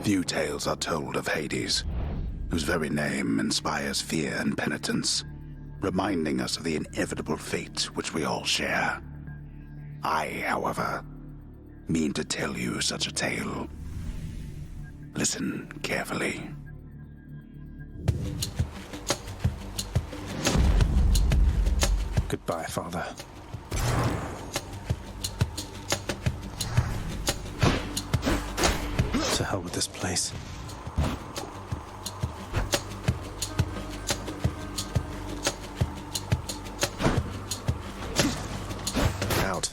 Few tales are told of Hades, whose very name inspires fear and penitence, reminding us of the inevitable fate which we all share. I, however, mean to tell you such a tale. Listen carefully. Goodbye, Father. To hell with this place. Out.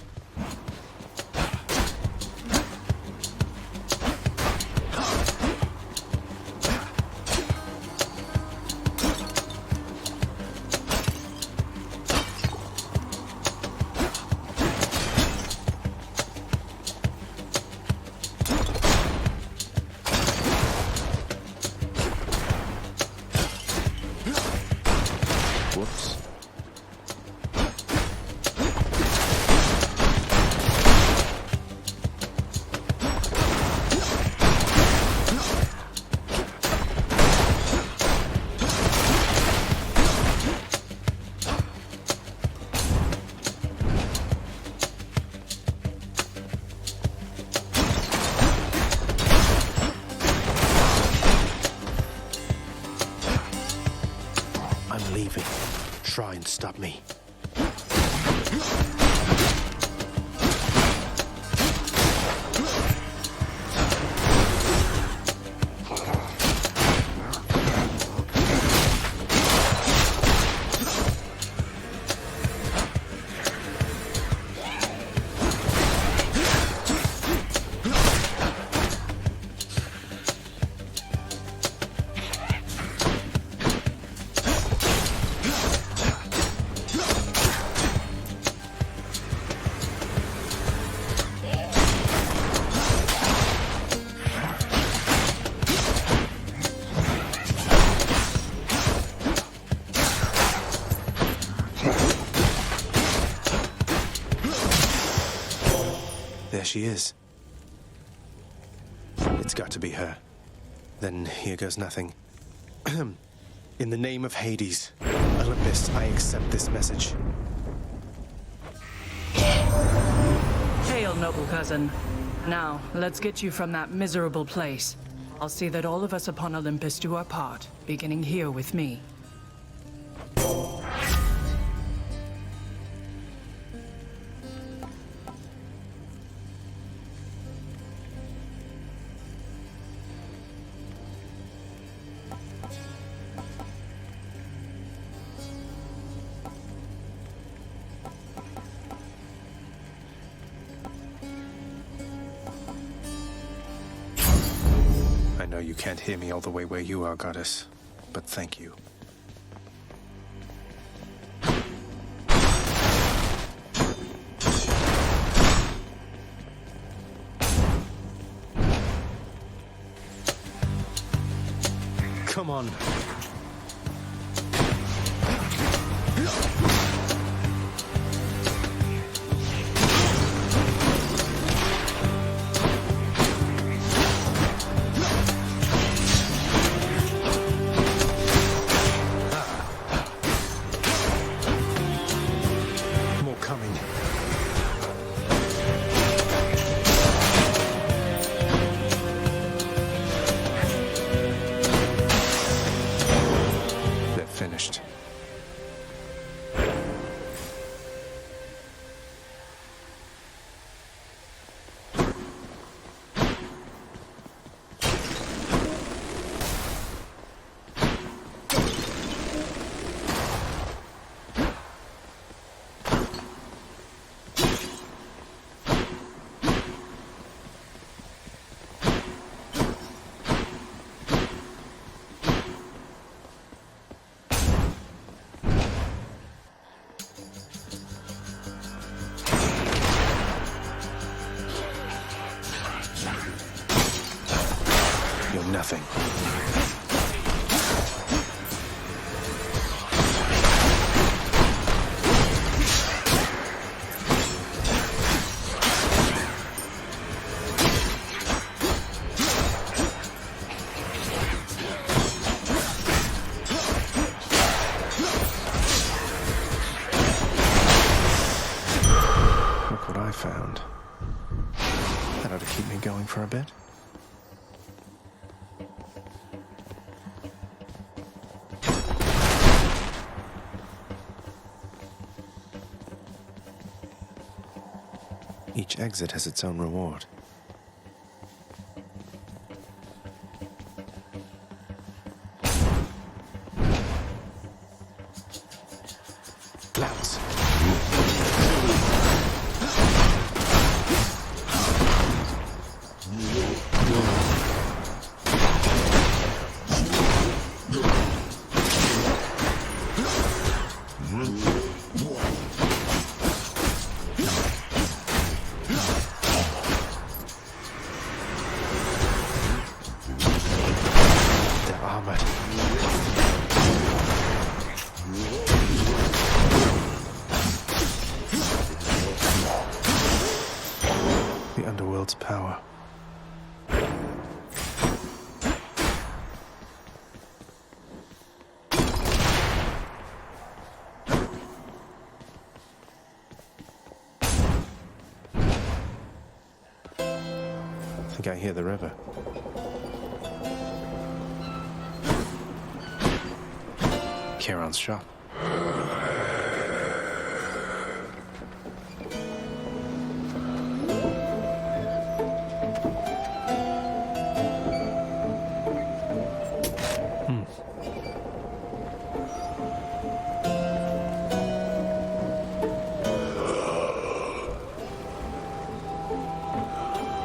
Whoops. I'm leaving. Try and stop me. There she is. It's got to be her. Then here goes nothing. In the name of Hades, Olympus, I accept this message. Hail, noble cousin. Now, let's get you from that miserable place. I'll see that all of us upon Olympus do our part, beginning here with me. I know you can't hear me all the way where you are, Goddess, but thank you. Come on. More coming. They're finished. You're nothing. going for a bit? Each exit has its own reward. Louds. They're armored. The underworld's power. I think I hear the river. Kieran's shop.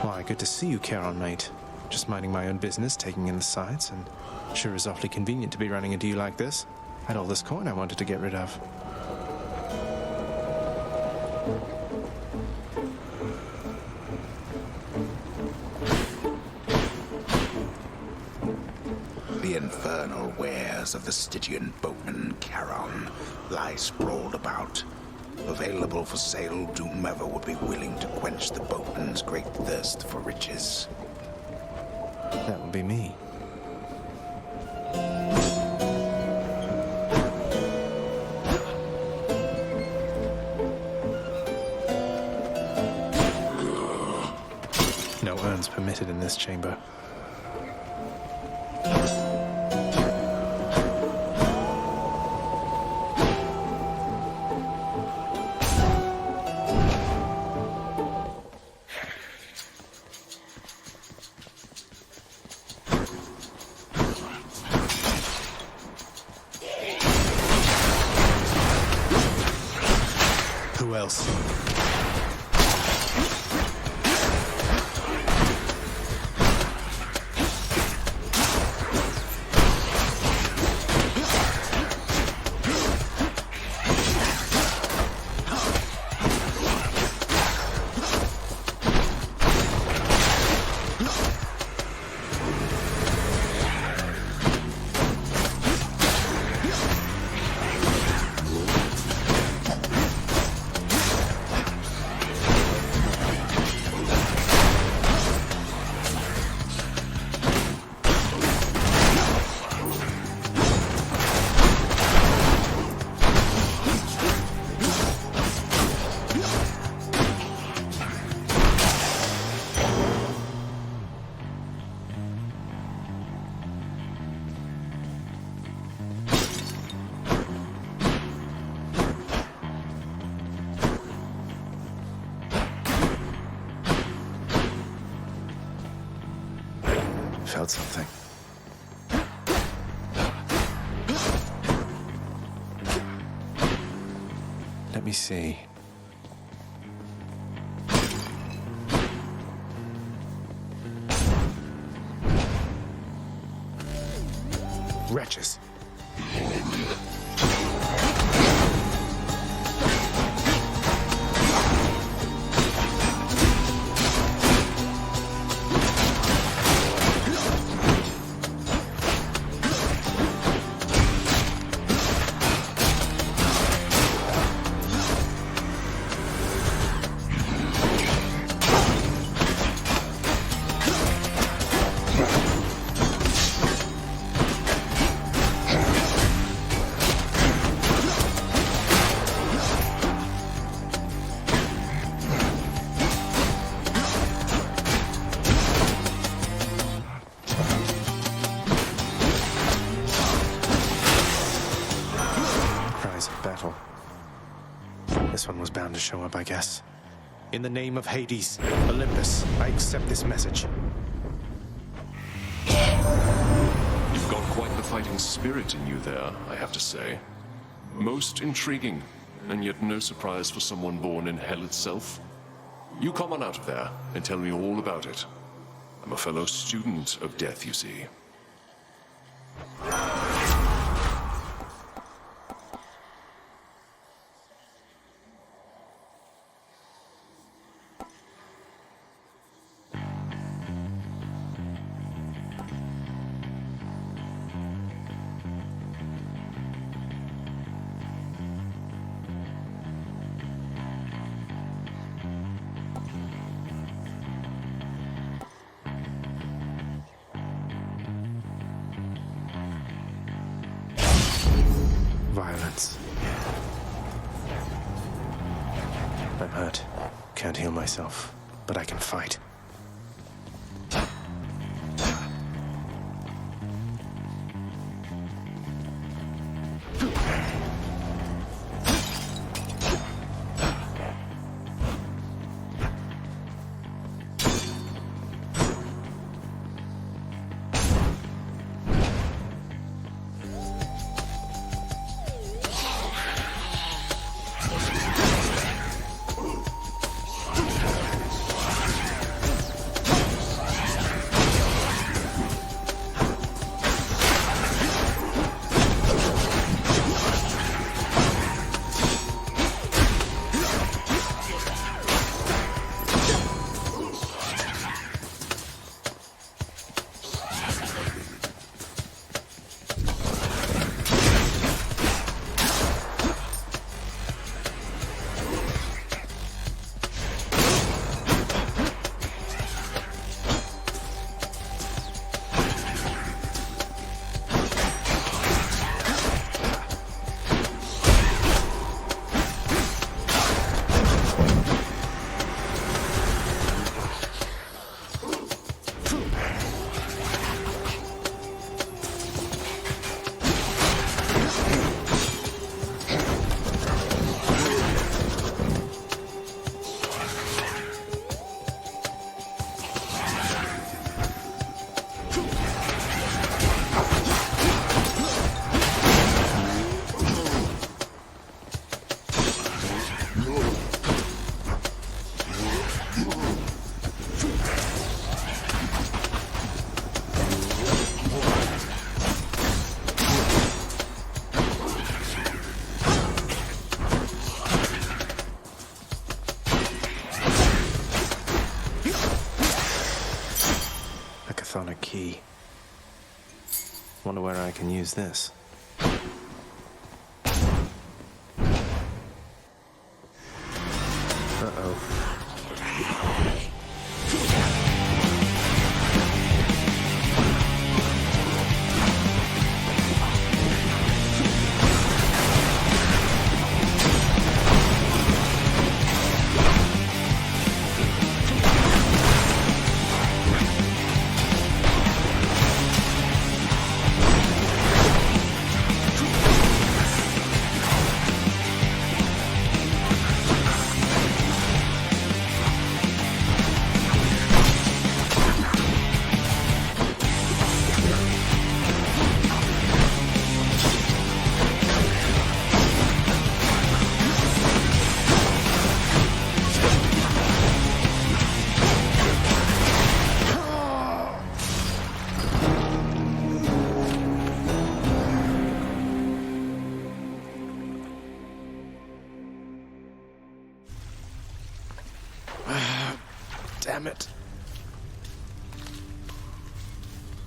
Why, good to see you, Kieran, mate. Just minding my own business, taking in the sights, and sure is awfully convenient to be running into you like this. I had all this coin I wanted to get rid of. The infernal wares of the Stygian boatman Charon lie sprawled about, available for sale to whomever would be willing to quench the boatman's great thirst for riches. That would be me. No urns permitted in this chamber. Who else? Felt something. Let me see. Wretches. this one was bound to show up, I guess. In the name of Hades, Olympus, I accept this message. You've got quite the fighting spirit in you there, I have to say. Most intriguing, and yet no surprise for someone born in hell itself. You come on out of there and tell me all about it. I'm a fellow student of death, you see. Violence. I'm hurt. Can't heal myself, but I can fight. Chthonic key. Wonder where I can use this. Uh-oh. Damn it.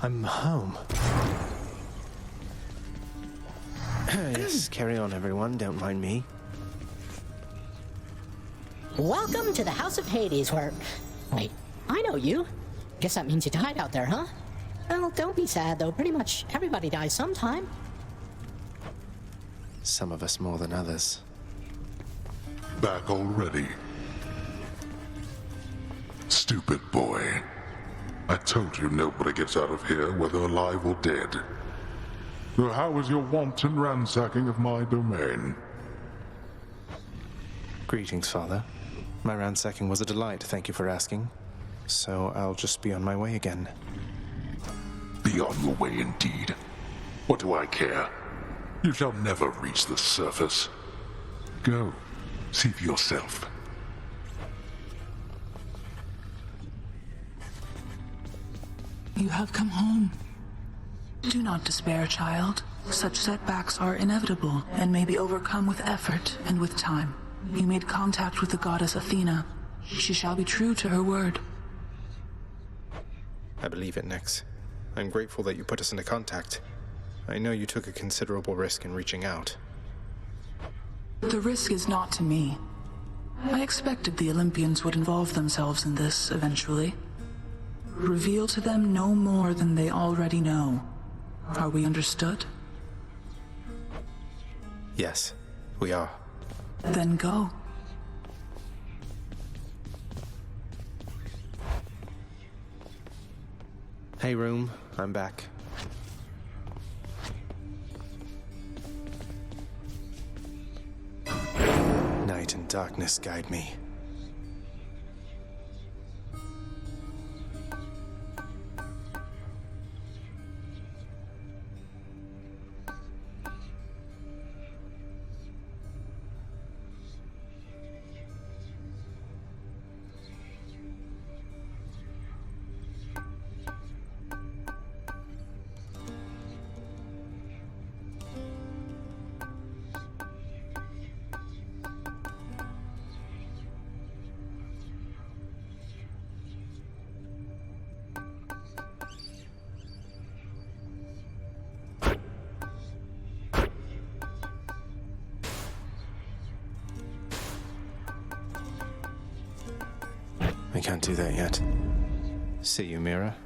I'm home. Yes, carry on, everyone. Don't mind me. Welcome to the House of Hades, where... Wait, I know you. Guess that means you died out there, huh? Well, don't be sad, though. Pretty much everybody dies sometime. Some of us more than others. Back already? Stupid boy. I told you nobody gets out of here, whether alive or dead. So how was your wanton ransacking of my domain? Greetings, Father. My ransacking was a delight, thank you for asking. So I'll just be on my way again. Be on your way indeed. What do I care? You shall never reach the surface. Go, see for yourself. You have come home. Do not despair, child. Such setbacks are inevitable and may be overcome with effort and with time. You made contact with the goddess Athena. She shall be true to her word. I believe it, Nyx. I'm grateful that you put us into contact. I know you took a considerable risk in reaching out. The risk is not to me. I expected the Olympians would involve themselves in this eventually. Reveal to them no more than they already know. Are we understood? Yes, we are. Then go. Hey, room. I'm back. Night and darkness guide me. I can't do that yet. See you, Mira.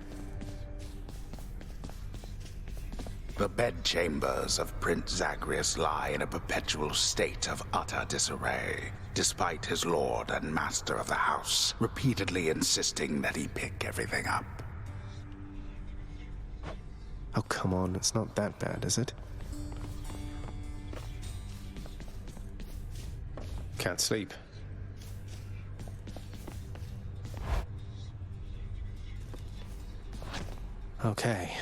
The bedchambers of Prince Zagreus lie in a perpetual state of utter disarray, despite his lord and master of the house repeatedly insisting that he pick everything up. Oh, come on. It's not that bad, is it? Can't sleep. Okay.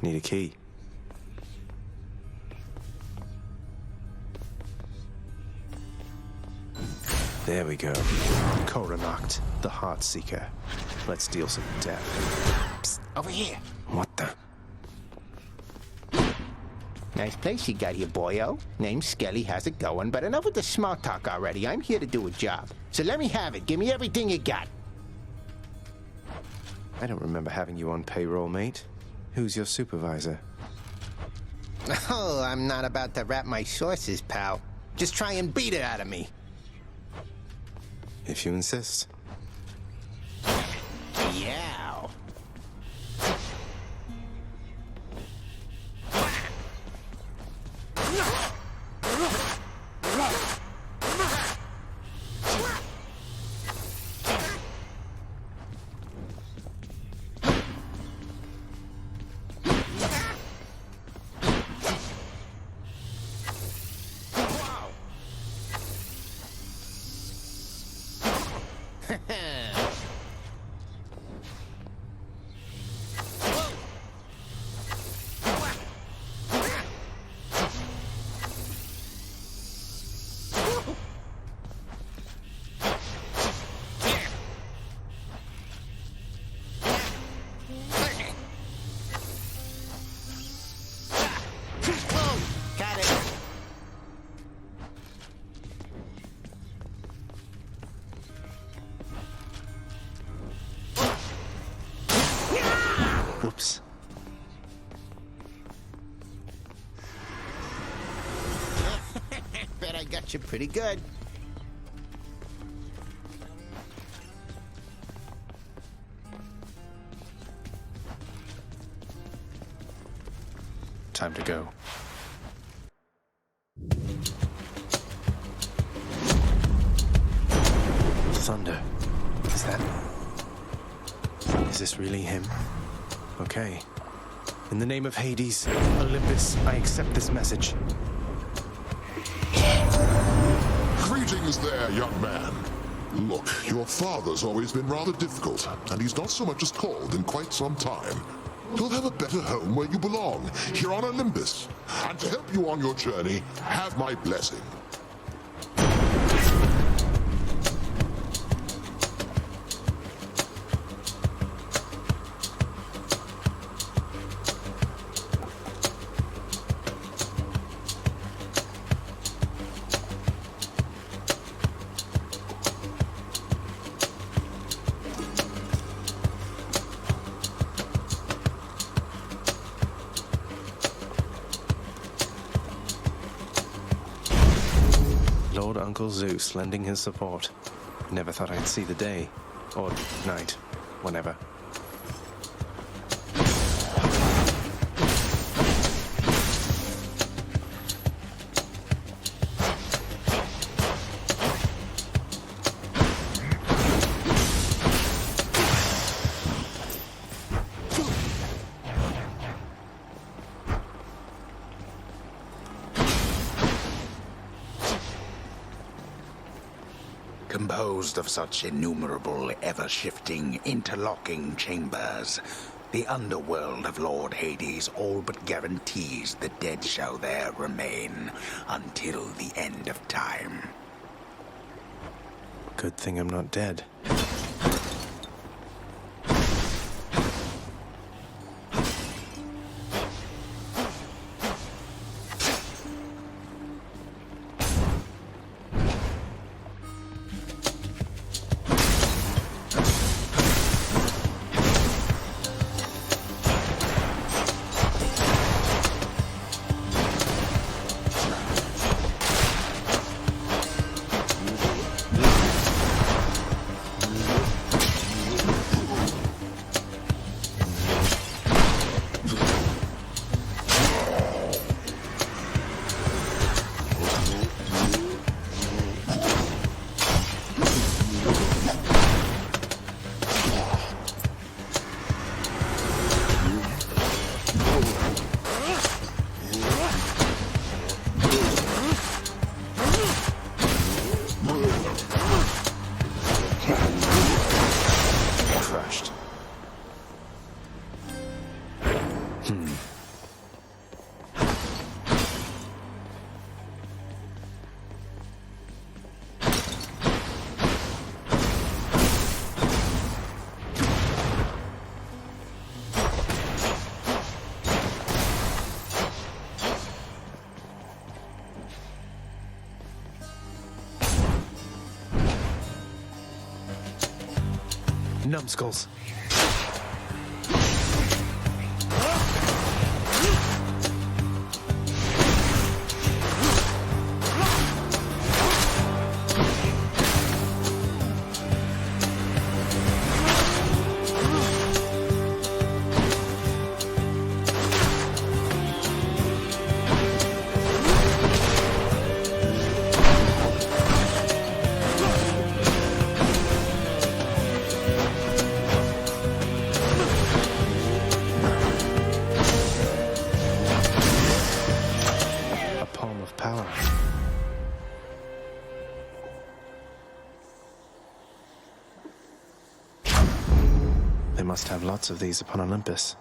Need a key. There we go. Coronacht, the Heart Seeker. Let's deal some death. Psst, over here. What the? Nice place you got here, boyo. Name's Skelly, how's it going? But enough with the small talk already. I'm here to do a job. So let me have it. Give me everything you got. I don't remember having you on payroll, mate. Who's your supervisor? Oh, I'm not about to wrap my sources, pal. Just try and beat it out of me. If you insist. Yeah. Whoops. Bet I got you pretty good. Time to go. Thunder. Is that... Is this really him? Okay. In the name of Hades, Olympus, I accept this message. things there, young man. Look, your father's always been rather difficult, and he's not so much as called in quite some time. You'll have a better home where you belong, here on Olympus. And to help you on your journey, have my blessing. Lord Uncle Zeus lending his support. Never thought I'd see the day. Or night. Whenever. Composed of such innumerable, ever-shifting, interlocking chambers, the underworld of Lord Hades all but guarantees the dead shall there remain until the end of time. Good thing I'm not dead. Numbskulls. They must have lots of these upon Olympus.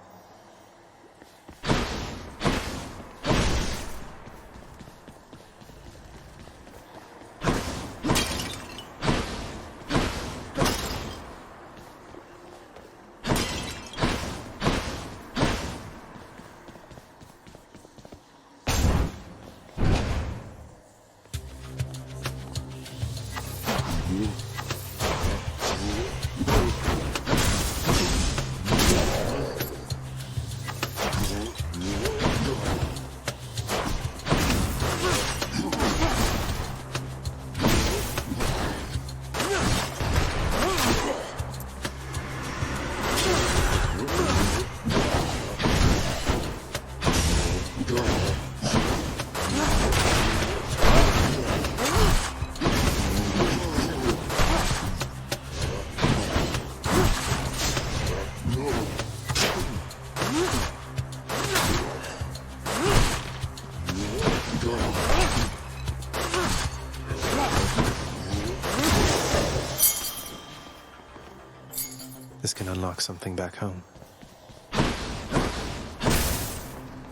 This can unlock something back home.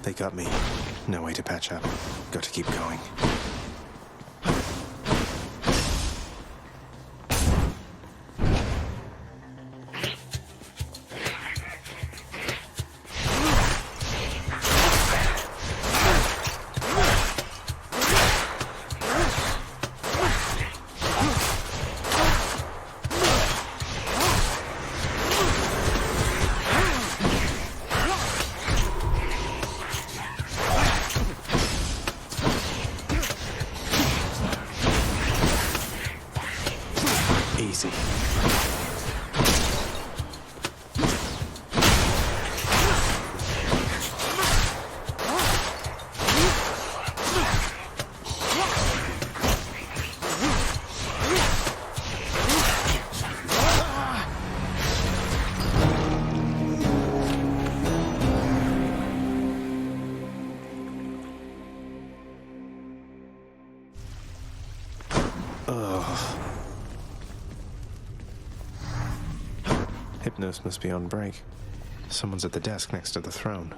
They got me. No way to patch up. Got to keep going. Easy. Hypnos must be on break. Someone's at the desk next to the throne.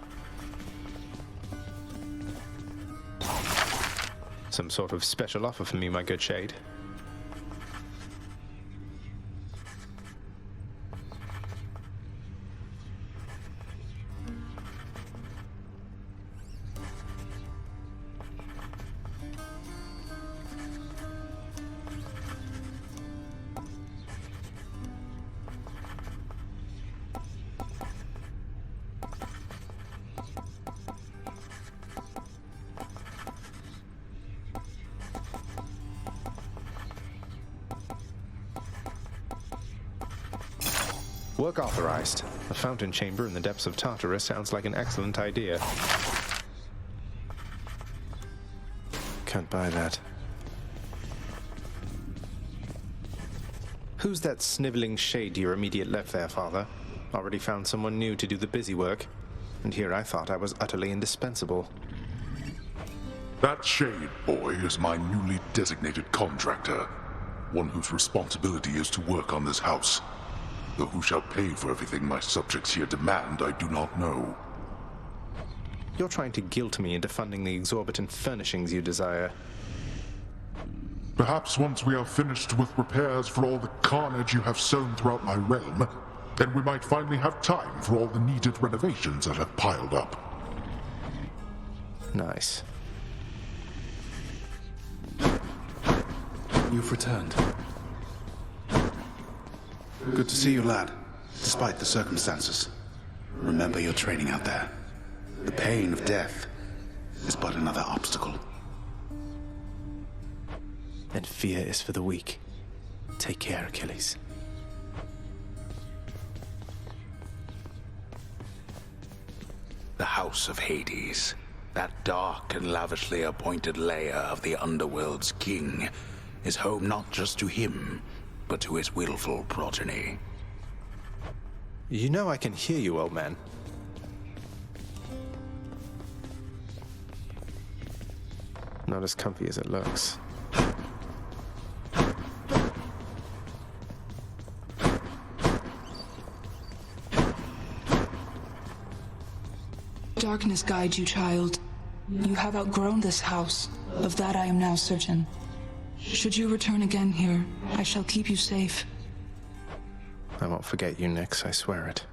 Some sort of special offer for me, my good shade. Work authorized. A fountain chamber in the depths of Tartarus sounds like an excellent idea. Can't buy that. Who's that sniveling shade to your immediate left there, Father? Already found someone new to do the busy work. And here I thought I was utterly indispensable. That shade boy is my newly designated contractor. One whose responsibility is to work on this house. Though who shall pay for everything my subjects here demand, I do not know. You're trying to guilt me into funding the exorbitant furnishings you desire. Perhaps once we are finished with repairs for all the carnage you have sown throughout my realm, then we might finally have time for all the needed renovations that have piled up. Nice. You've returned. Good to see you, lad, despite the circumstances. Remember your training out there. The pain of death is but another obstacle. And fear is for the weak. Take care, Achilles. The House of Hades, that dark and lavishly appointed lair of the underworld's king, is home not just to him, but to his willful progeny. You know I can hear you, old man. Not as comfy as it looks. Darkness guide you, child. You have outgrown this house. Of that I am now certain. Should you return again here, I shall keep you safe. I won't forget you, Nyx, I swear it.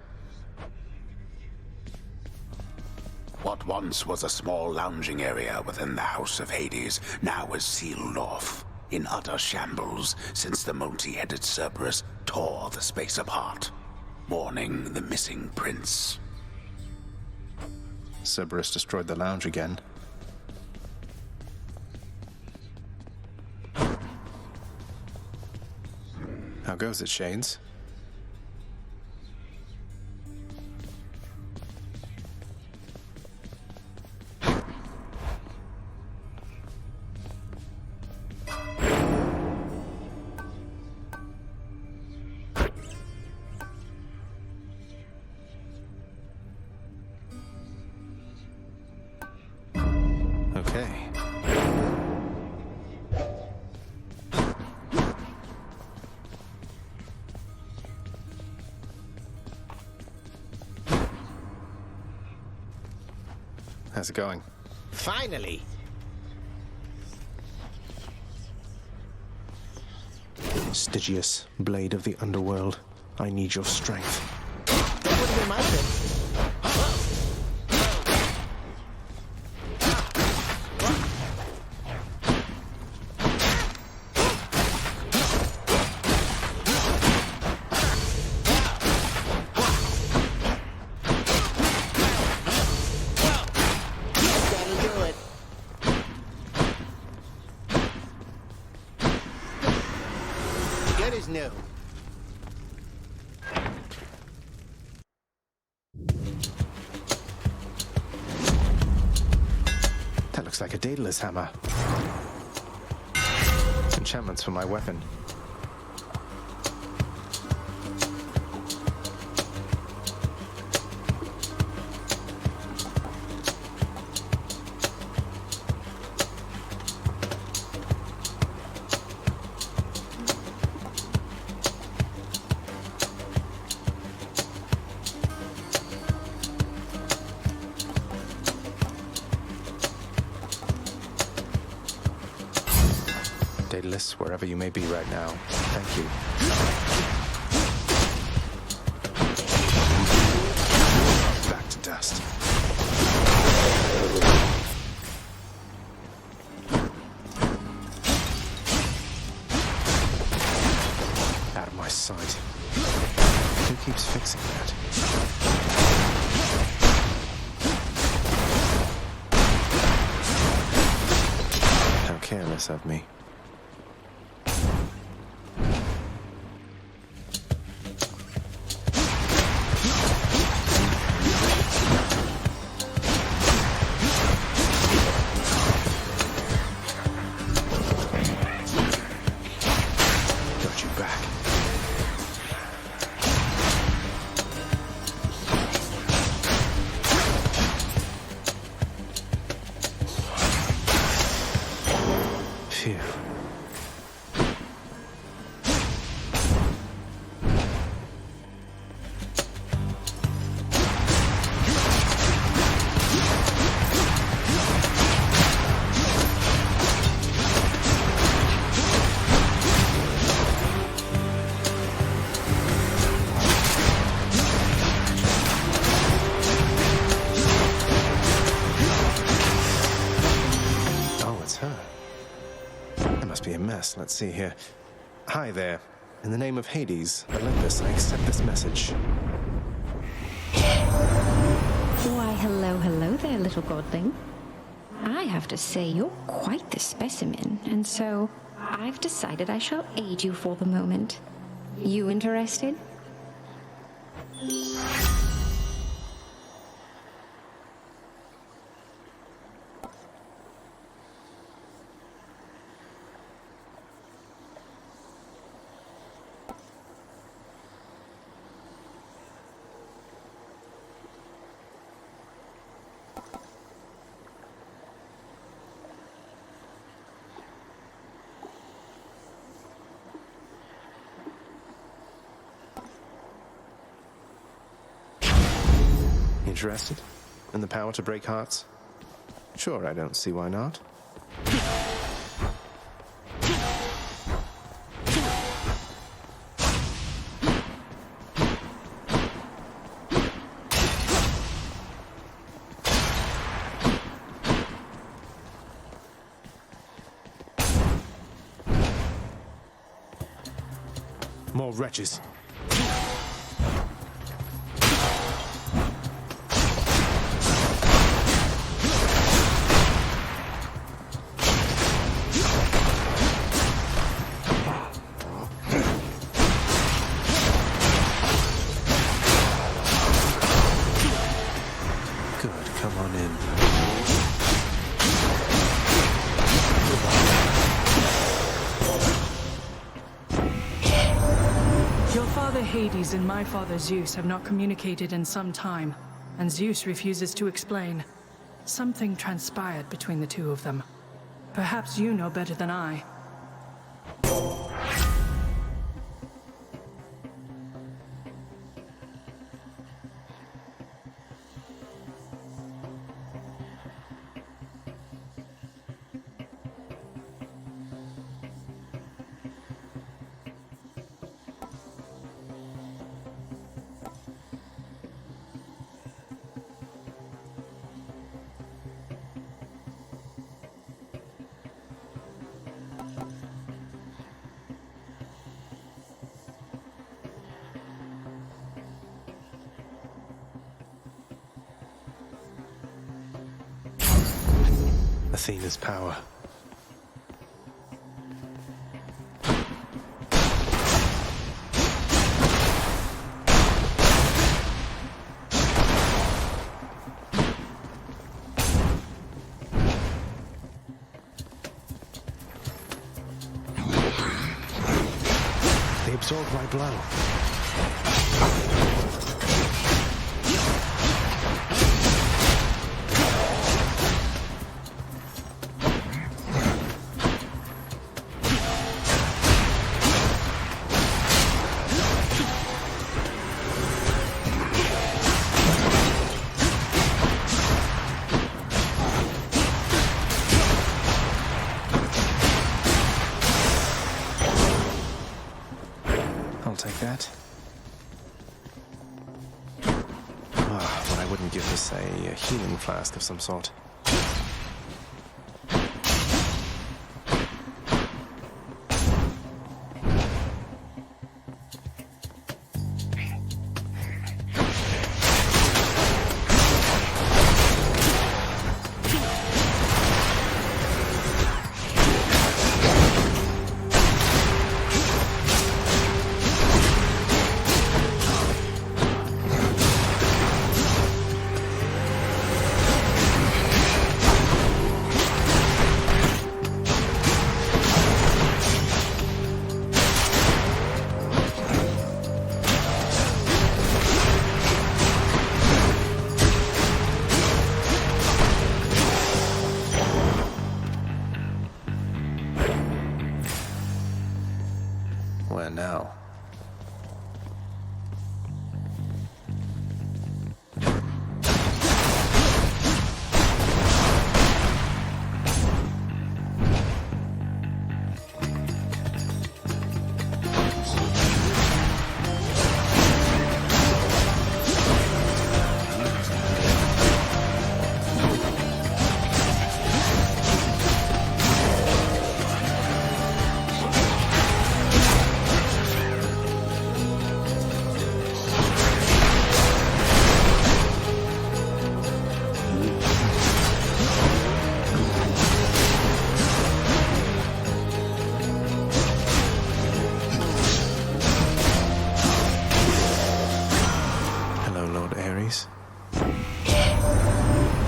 What once was a small lounging area within the House of Hades now is sealed off, in utter shambles since the multi-headed Cerberus tore the space apart, mourning the missing prince. Cerberus destroyed the lounge again. How goes it, Shades? Okay. How's it going? Finally! Stygius, blade of the underworld, I need your strength. That would have been my pick. New. That looks like a Daedalus hammer. Enchantments for my weapon. Daedalus, wherever you may be right now, thank you. Back to dust. Out of my sight. Who keeps fixing that? How careless of me. Let's see here. Hi there. In the name of Hades, Olympus, I accept this message. Why, hello there, little godling. I have to say, you're quite the specimen, and so I've decided I shall aid you for the moment. You interested? Interested in the power to break hearts? Sure, I don't see why not. More wretches. Hades and my father Zeus have not communicated in some time, and Zeus refuses to explain. Something transpired between the two of them. Perhaps you know better than I. Athena's power. They absorbed my blow. I'll take that. But I wouldn't give this a healing flask of some sort. Where now?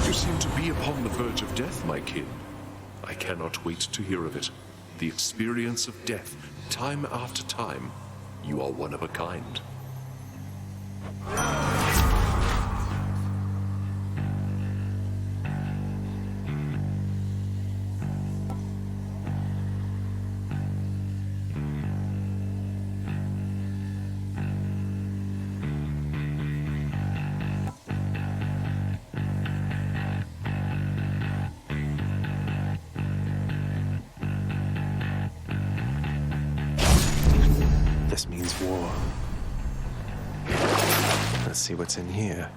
You seem to be upon the verge of death, my kin. I cannot wait to hear of it. The experience of death, time after time. You are one of a kind. This means war. Let's see what's in here.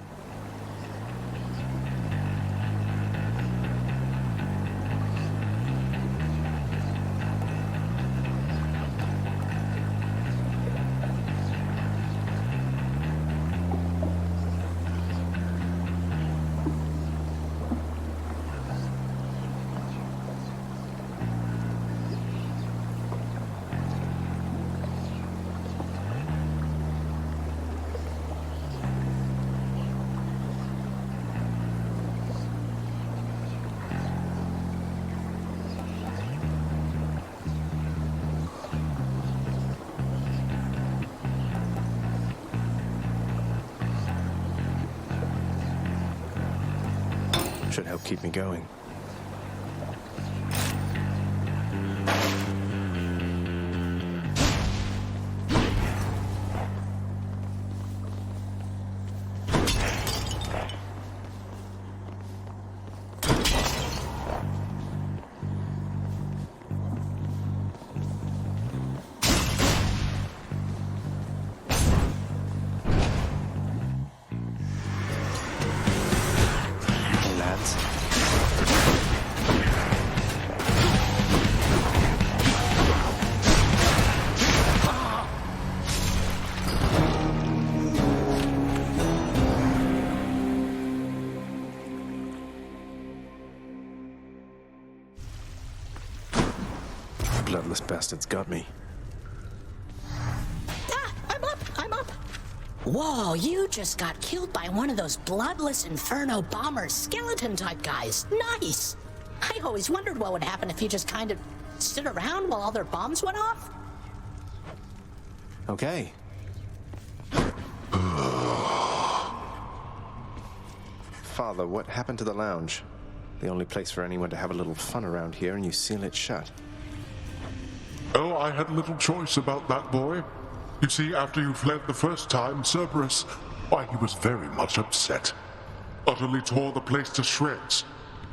Should help keep me going. Lads. bloodless bastard's got me. Ah, I'm up! Whoa, you just got killed by one of those bloodless Inferno bomber skeleton-type guys. Nice! I always wondered what would happen if you just kind of stood around while all their bombs went off. Okay. Father, what happened to the lounge? The only place for anyone to have a little fun around here, and you seal it shut. Oh, I had little choice about that, boy. You see, after you fled the first time, Cerberus, why, he was very much upset. Utterly tore the place to shreds.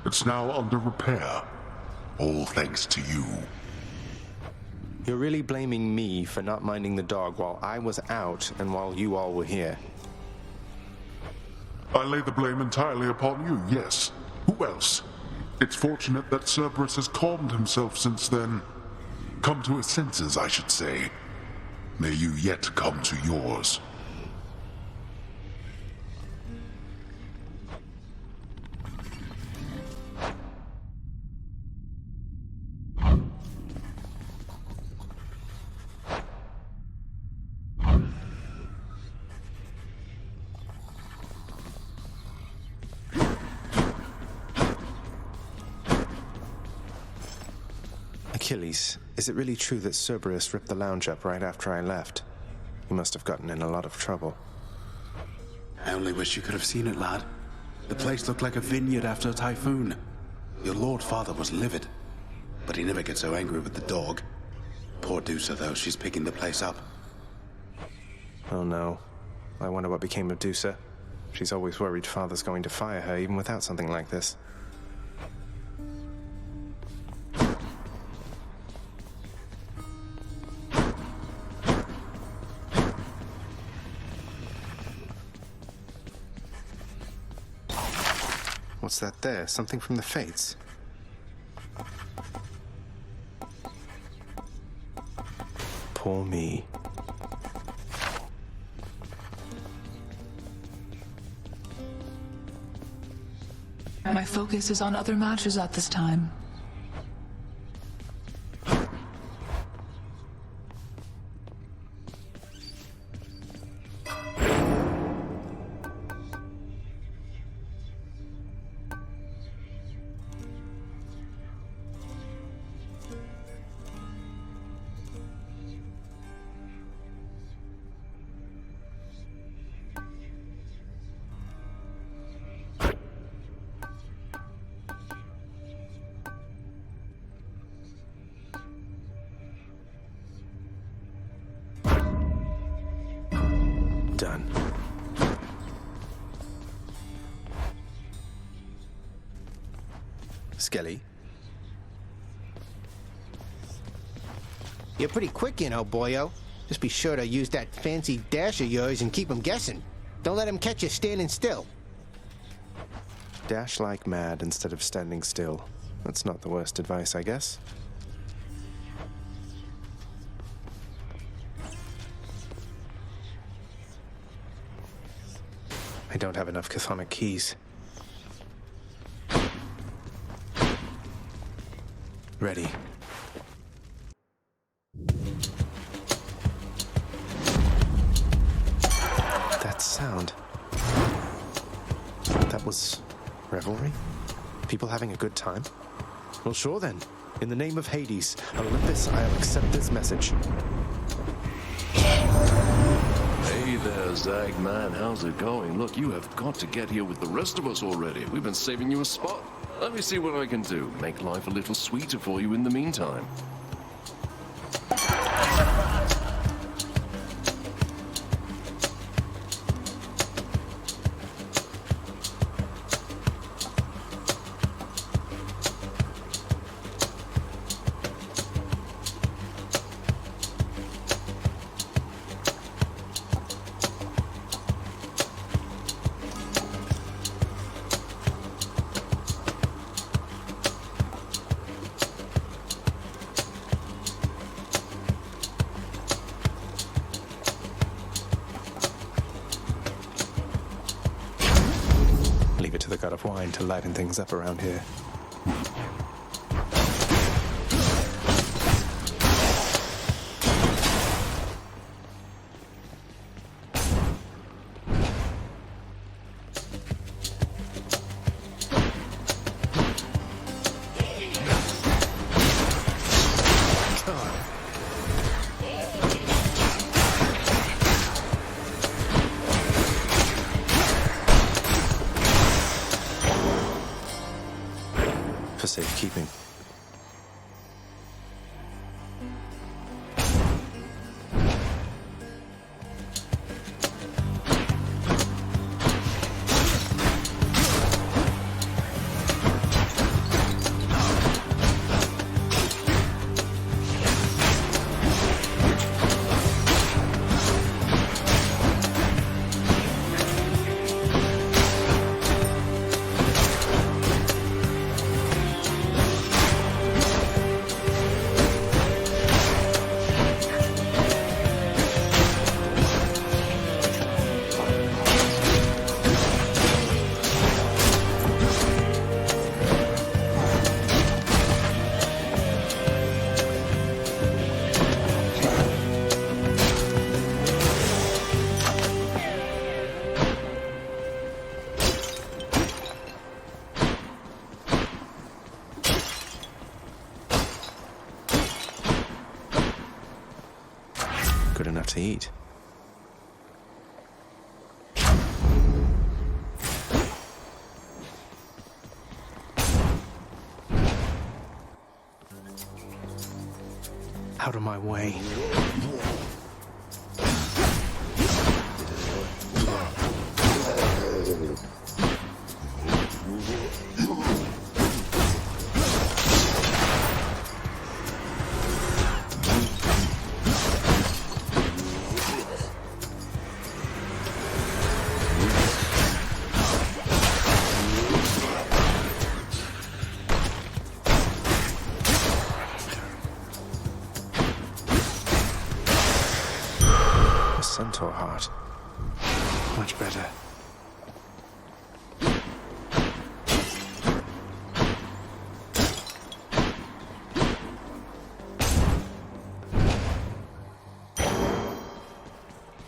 It's now under repair. All thanks to you. You're really blaming me for not minding the dog while I was out and while you all were here. I lay the blame entirely upon you, yes. Who else? It's fortunate that Cerberus has calmed himself since then. Come to his senses, I should say. May you yet come to yours. Achilles, is it really true that Cerberus ripped the lounge up right after I left? He must have gotten in a lot of trouble. I only wish you could have seen it, lad. The place looked like a vineyard after a typhoon. Your Lord Father was livid, but he never gets so angry with the dog. Poor Dusa, though, she's picking the place up. Oh no. I wonder what became of Dusa. She's always worried Father's going to fire her, even without something like this. What's that there? Something from the Fates? Poor me. My focus is on other matches at this time. Done. Skelly? You're pretty quick, you know, boyo. Just be sure to use that fancy dash of yours and keep them guessing. Don't let them catch you standing still. Dash like mad instead of standing still. That's not the worst advice, I guess. I don't have enough chthonic keys. Ready. That sound. That was revelry? People having a good time? Well, sure then. In the name of Hades, Olympus, I'll accept this message. Hey there, Zag man, how's it going? Look, you have got to get here with the rest of us already. We've been saving you a spot. Let me see what I can do. Make life a little sweeter for you in the meantime. Leave it to the god of wine to liven things up around here. safekeeping. Good enough to eat. Out of my way. Centaur heart. Much better.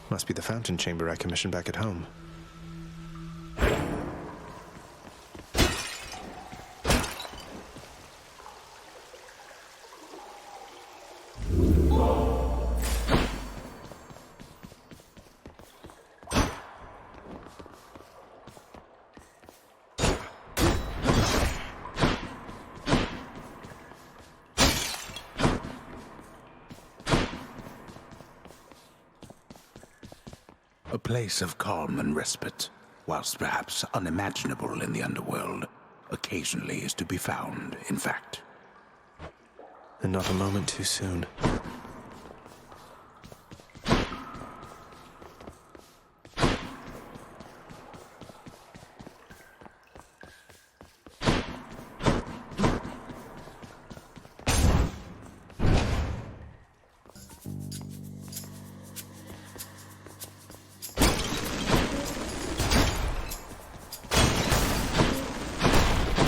Must be the fountain chamber I commissioned back at home. A place of calm and respite, whilst perhaps unimaginable in the underworld, occasionally is to be found, in fact. And not a moment too soon.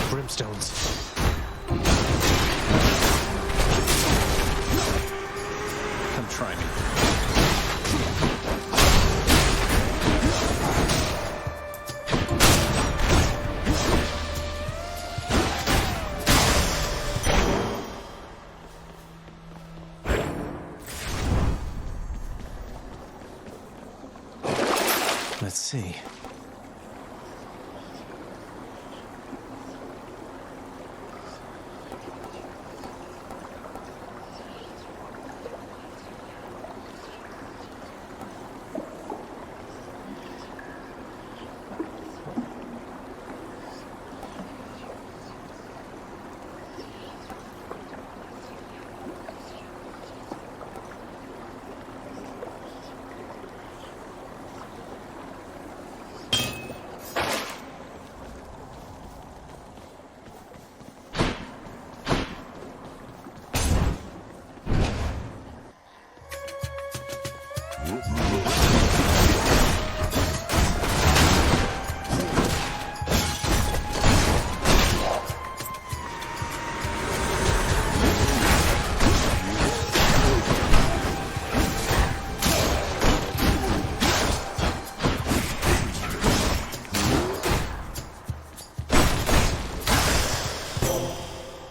Brimstones. Come try me. Let's see.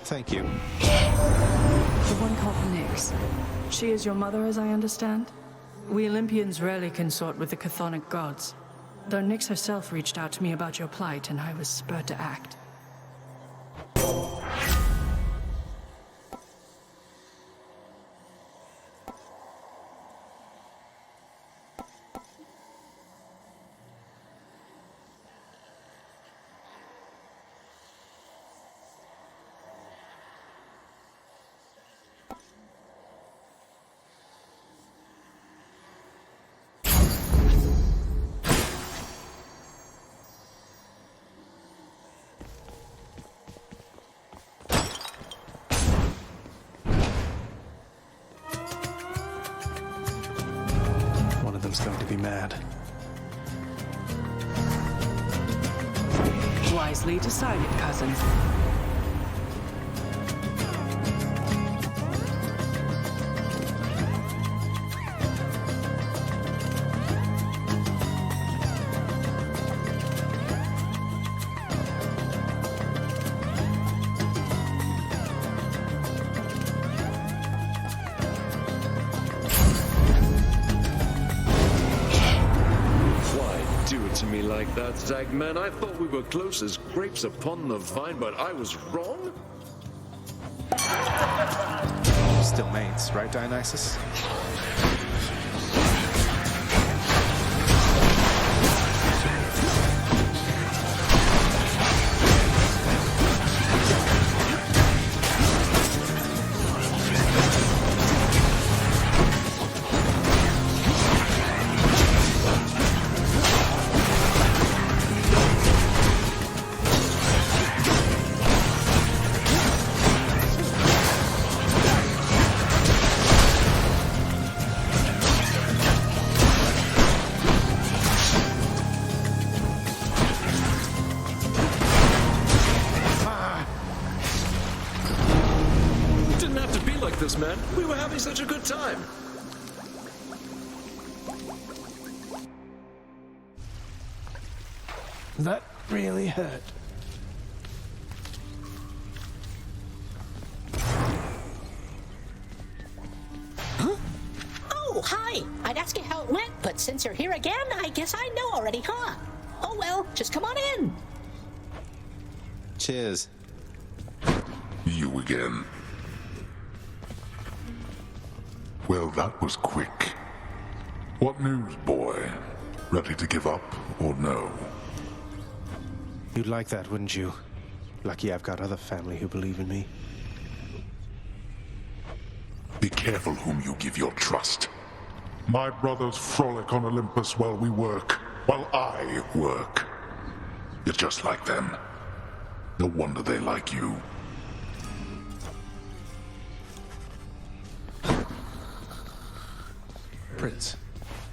Thank you. The one called Nyx. She is your mother, as I understand? We Olympians rarely consort with the chthonic gods. Though Nyx herself reached out to me about your plight, and I was spurred to act. mad. Wisely decided, cousin. To me like that, Zagman. I thought we were close as grapes upon the vine, but I was wrong? Still mates, right, Dionysus? This man, we were having such a good time. That really hurt. Huh? Oh, hi. I'd ask you how it went, but since you're here again, I guess I know already, huh? Oh well, just come on in. Cheers. You again. Well, that was quick. What news, boy? Ready to give up or no? You'd like that, wouldn't you? Lucky I've got other family who believe in me. Be careful whom you give your trust. My brothers frolic on Olympus while we work, while I work. You're just like them. No wonder they like you. Prince,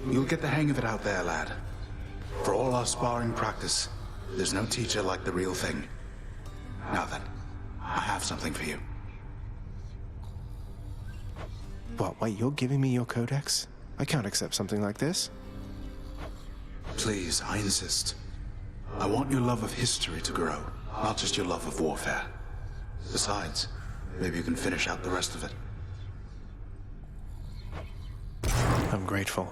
you'll get the hang of it out there, lad. For all our sparring practice, there's no teacher like the real thing. Now then, I have something for you. What, wait, you're giving me your codex? I can't accept something like this. Please, I insist. I want your love of history to grow, not just your love of warfare. Besides, maybe you can finish out the rest of it. I'm grateful.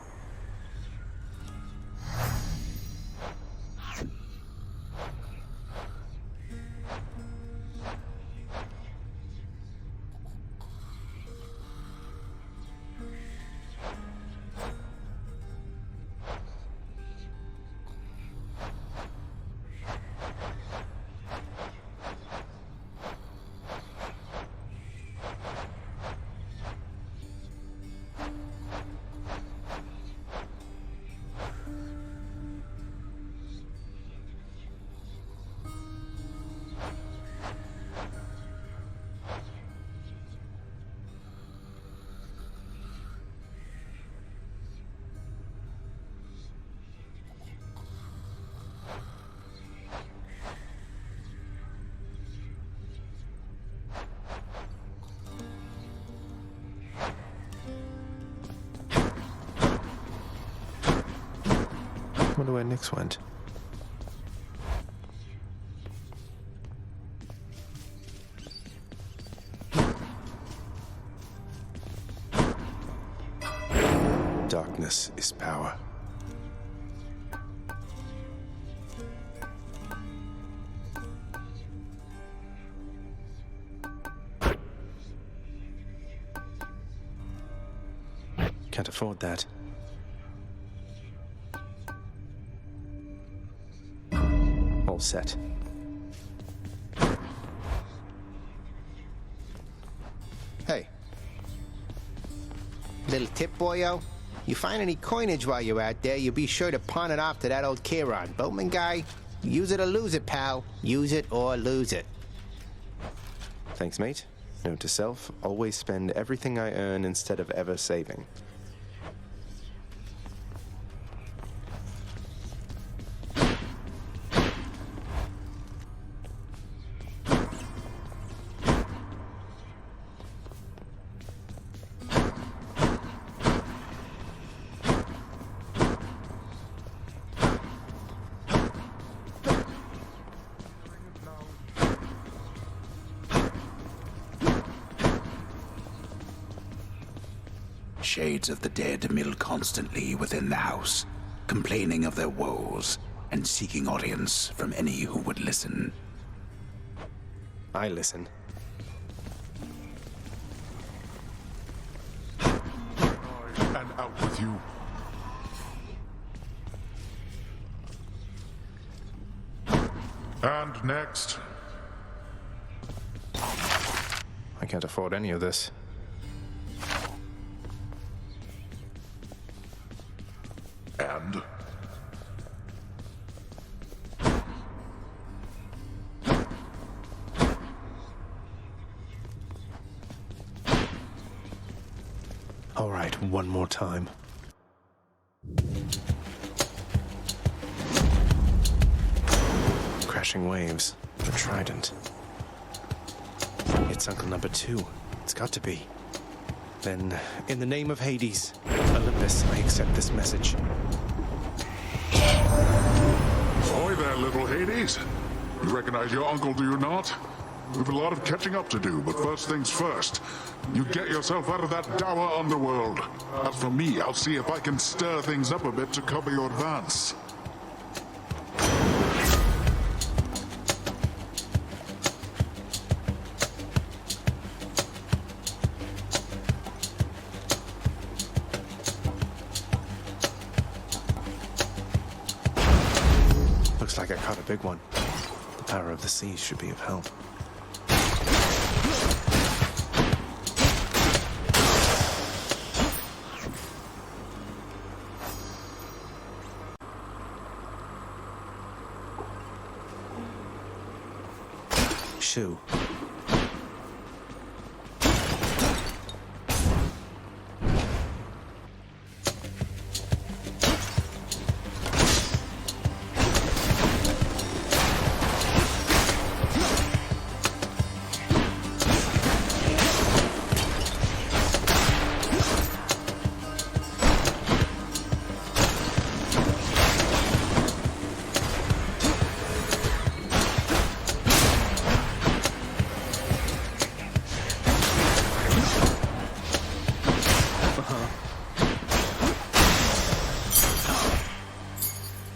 I wonder where Nyx went. Darkness is power. Can't afford that. All set. Hey. Little tip, boyo? You find any coinage while you're out there, you be sure to pawn it off to that old Chiron. Boatman guy, use it or lose it, pal. Use it or lose it. Thanks, mate. Note to self, always spend everything I earn instead of ever saving. shades of the dead mill constantly within the house, complaining of their woes and seeking audience from any who would listen. I listen. And out with you. And next. I can't afford any of this. And. All right, one more time. Crashing waves. The trident. It's Uncle Number 2. It's got to be. Then, in the name of Hades, Olympus, I accept this message. Ahoy there, little Hades. You recognize your uncle, do you not? We've a lot of catching up to do, but first things first. You get yourself out of that dour underworld. As for me, I'll see if I can stir things up a bit to cover your advance. Looks like I caught a big one. The power of the sea should be of help. Shoe.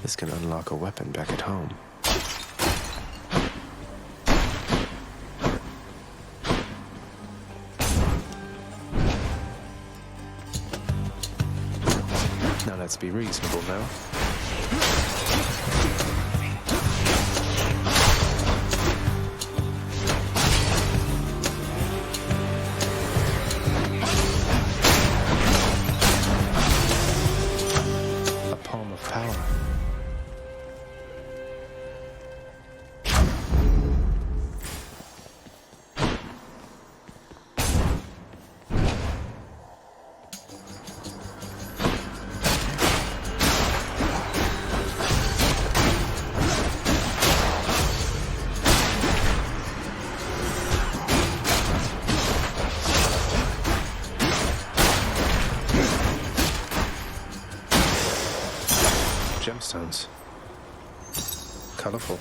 This can unlock a weapon back at home. Now let's be reasonable now. A palm of power. Gemstones. Colorful.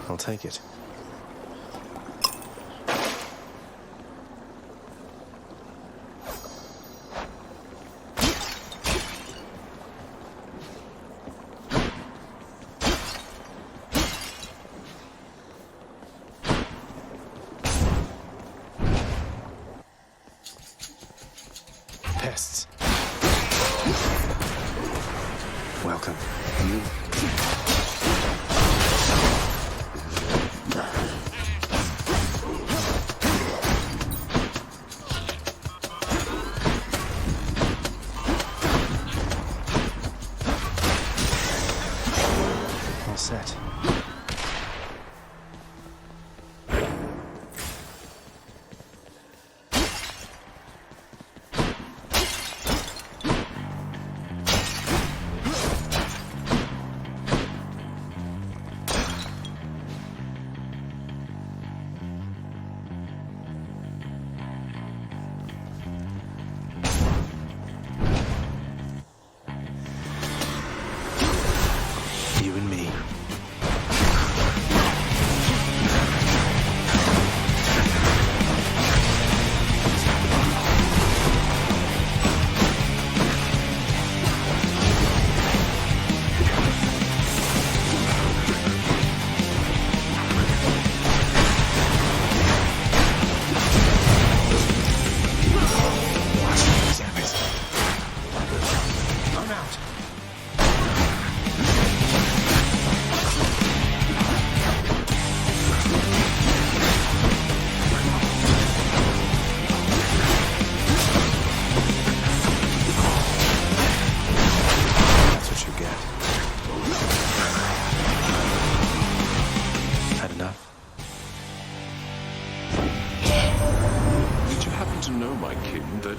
I'll take it.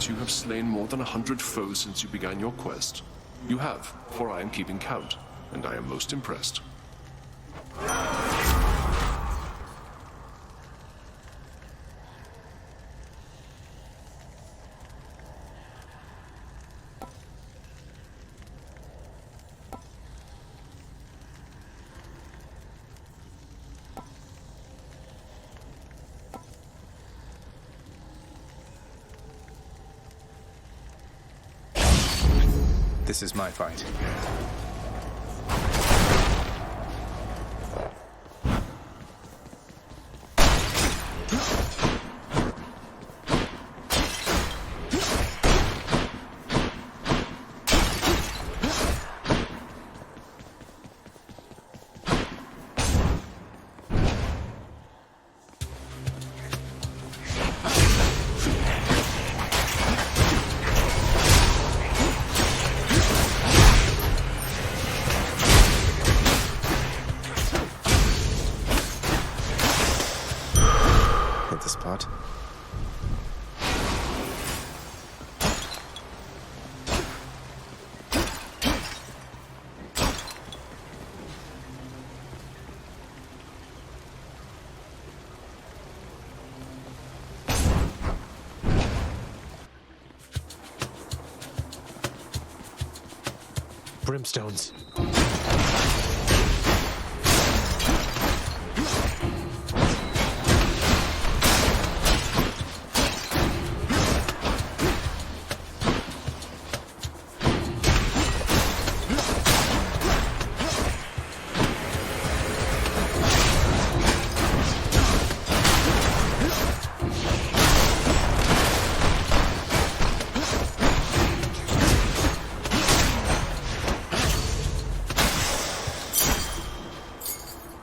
that you have slain more than 100 foes since you began your quest. You have, for I am keeping count, and I am most impressed. This is my fight. The spot. Brimstones.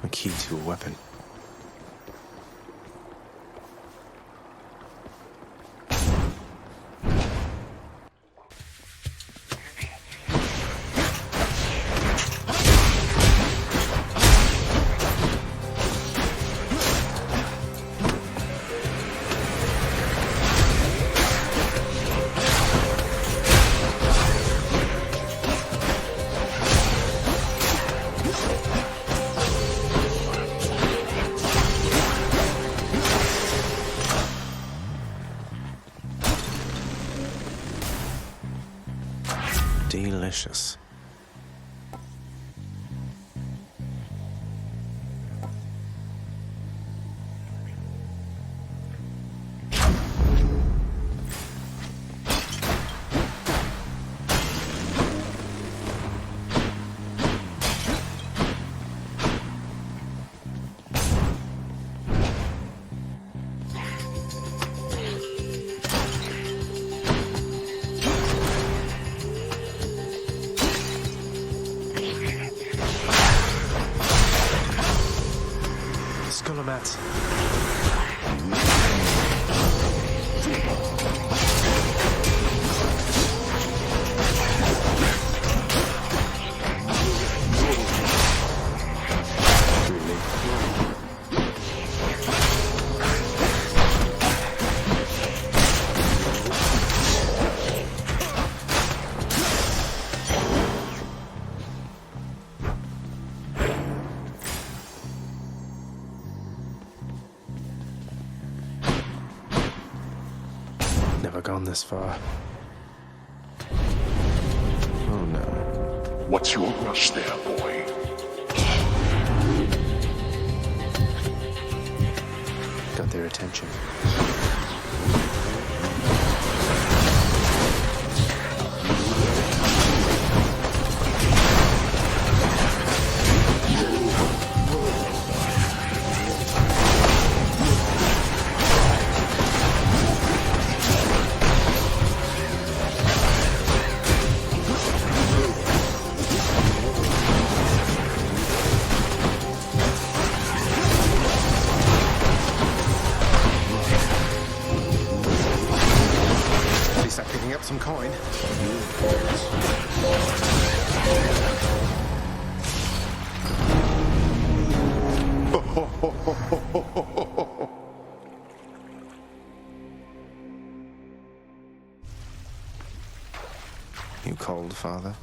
A key to a weapon. Delicious. Mats. Never gone this far. Oh no. What's your rush there, boy? Got their attention. Some coin. You cold, Father?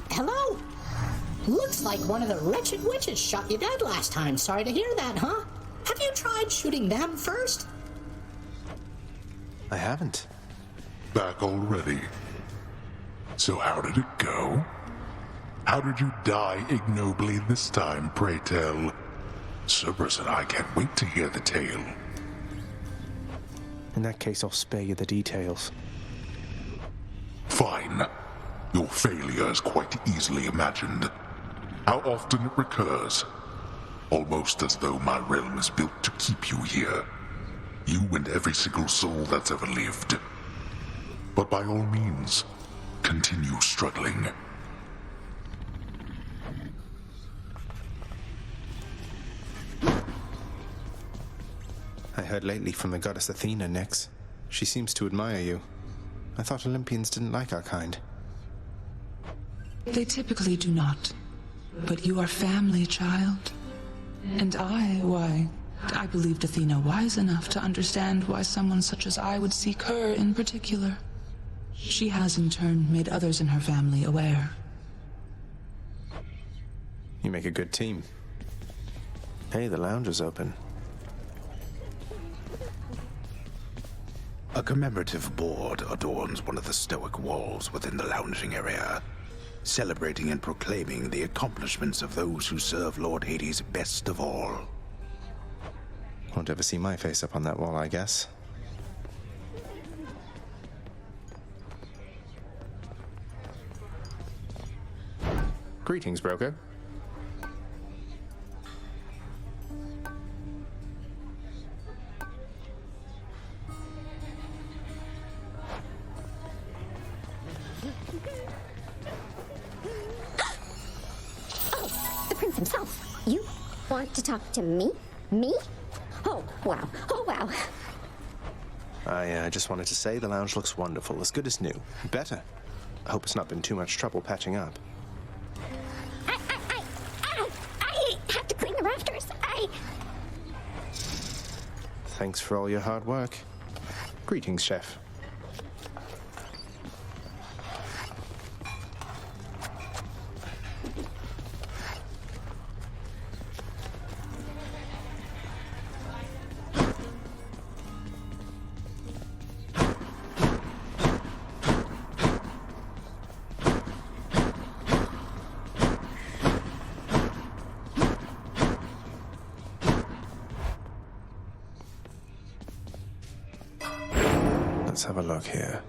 Hello? Looks like one of the wretched witches shot you dead last time. Sorry to hear that, huh? Have you tried shooting them first? I haven't. Back already. So how did it go? How did you die ignobly this time, pray tell? Cerberus and I can't wait to hear the tale. In that case, I'll spare you the details. Fine. Your failure is quite easily imagined. How often it recurs. Almost as though my realm is built to keep you here. You and every single soul that's ever lived. But by all means, continue struggling. I heard lately from the goddess Athena, Nyx. She seems to admire you. I thought Olympians didn't like our kind. They typically do not. But you are family, child. And I believed Athena wise enough to understand why someone such as I would seek her in particular. She has in turn made others in her family aware. You make a good team. Hey, the lounge is open. A commemorative board adorns one of the stoic walls within the lounging area, celebrating and proclaiming the accomplishments of those who serve Lord Hades best of all. Won't ever see my face up on that wall, I guess. Greetings, broker. The prince himself. You want to talk to me? Me? Oh, wow. Oh, wow. I just wanted to say the lounge looks wonderful, as good as new. Better. I hope it's not been too much trouble patching up. I have to clean the rafters. Thanks for all your hard work. Greetings, Chef. Let's have a look here.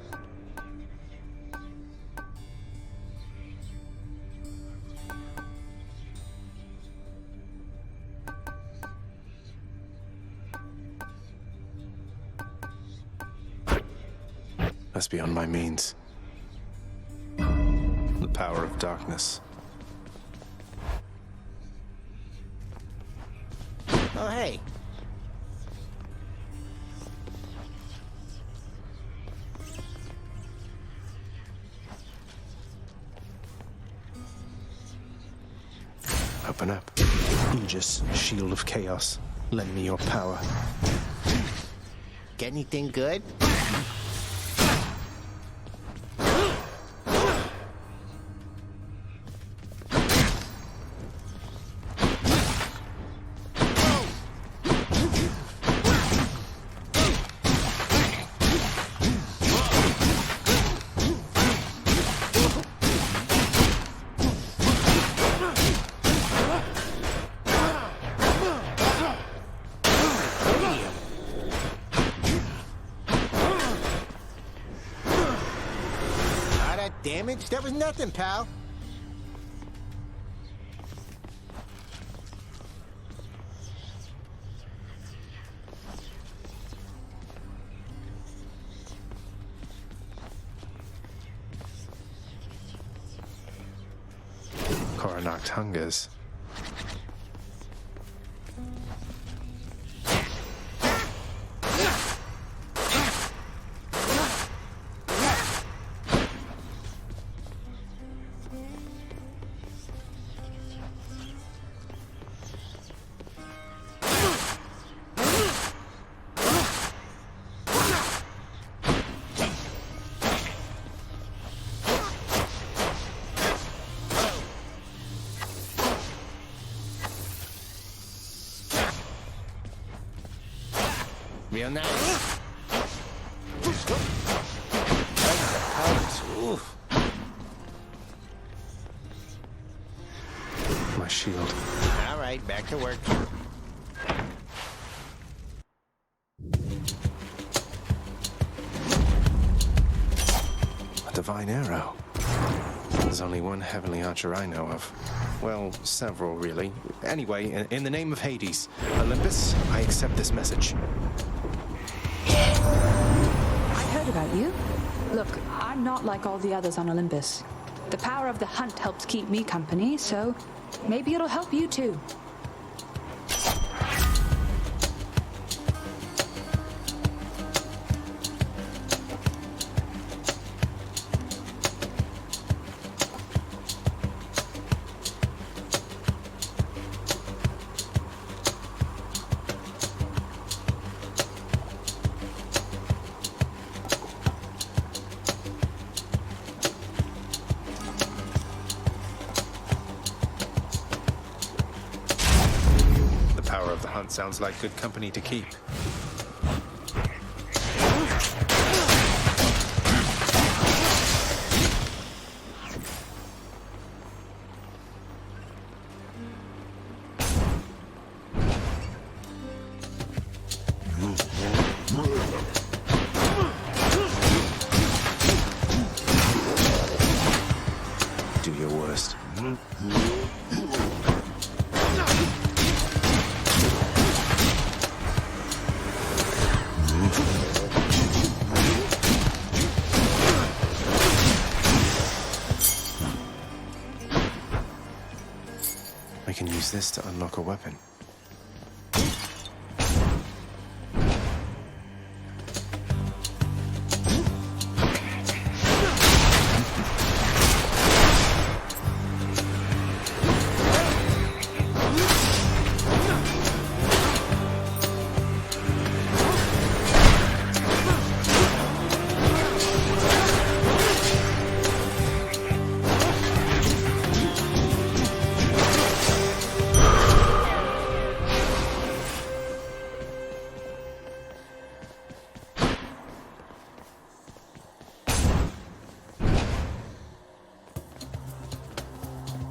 That's beyond my means. The power of darkness. Oh, hey. Open up. Aegis, shield of chaos. Lend me your power. Get anything good? Damage? That was nothing, pal. Coronach hungers. Real nice. Oof. My shield. All right, back to work. A divine arrow. There's only one heavenly archer I know of. Well, several, really. Anyway, in the name of Hades, Olympus, I accept this message. I heard about you. Look, I'm not like all the others on Olympus. The power of the hunt helps keep me company, so maybe it'll help you too. Sounds like good company to keep. Do your worst. I can use this to unlock a weapon.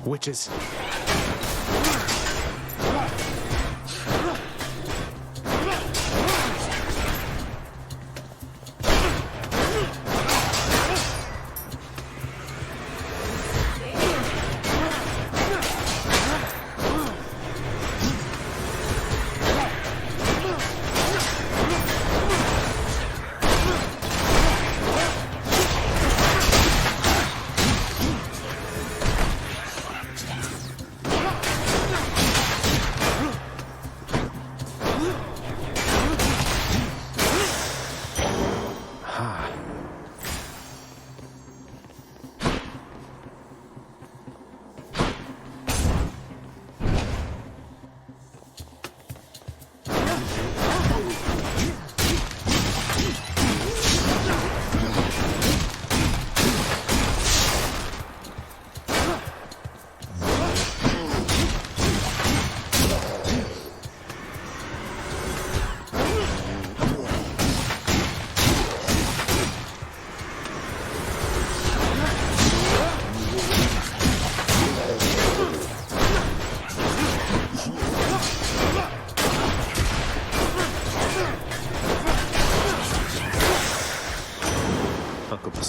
Witches.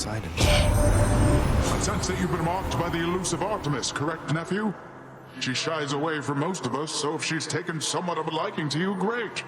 I sense that you've been marked by the elusive Artemis, correct, nephew? She shies away from most of us, so if she's taken somewhat of a liking to you, great.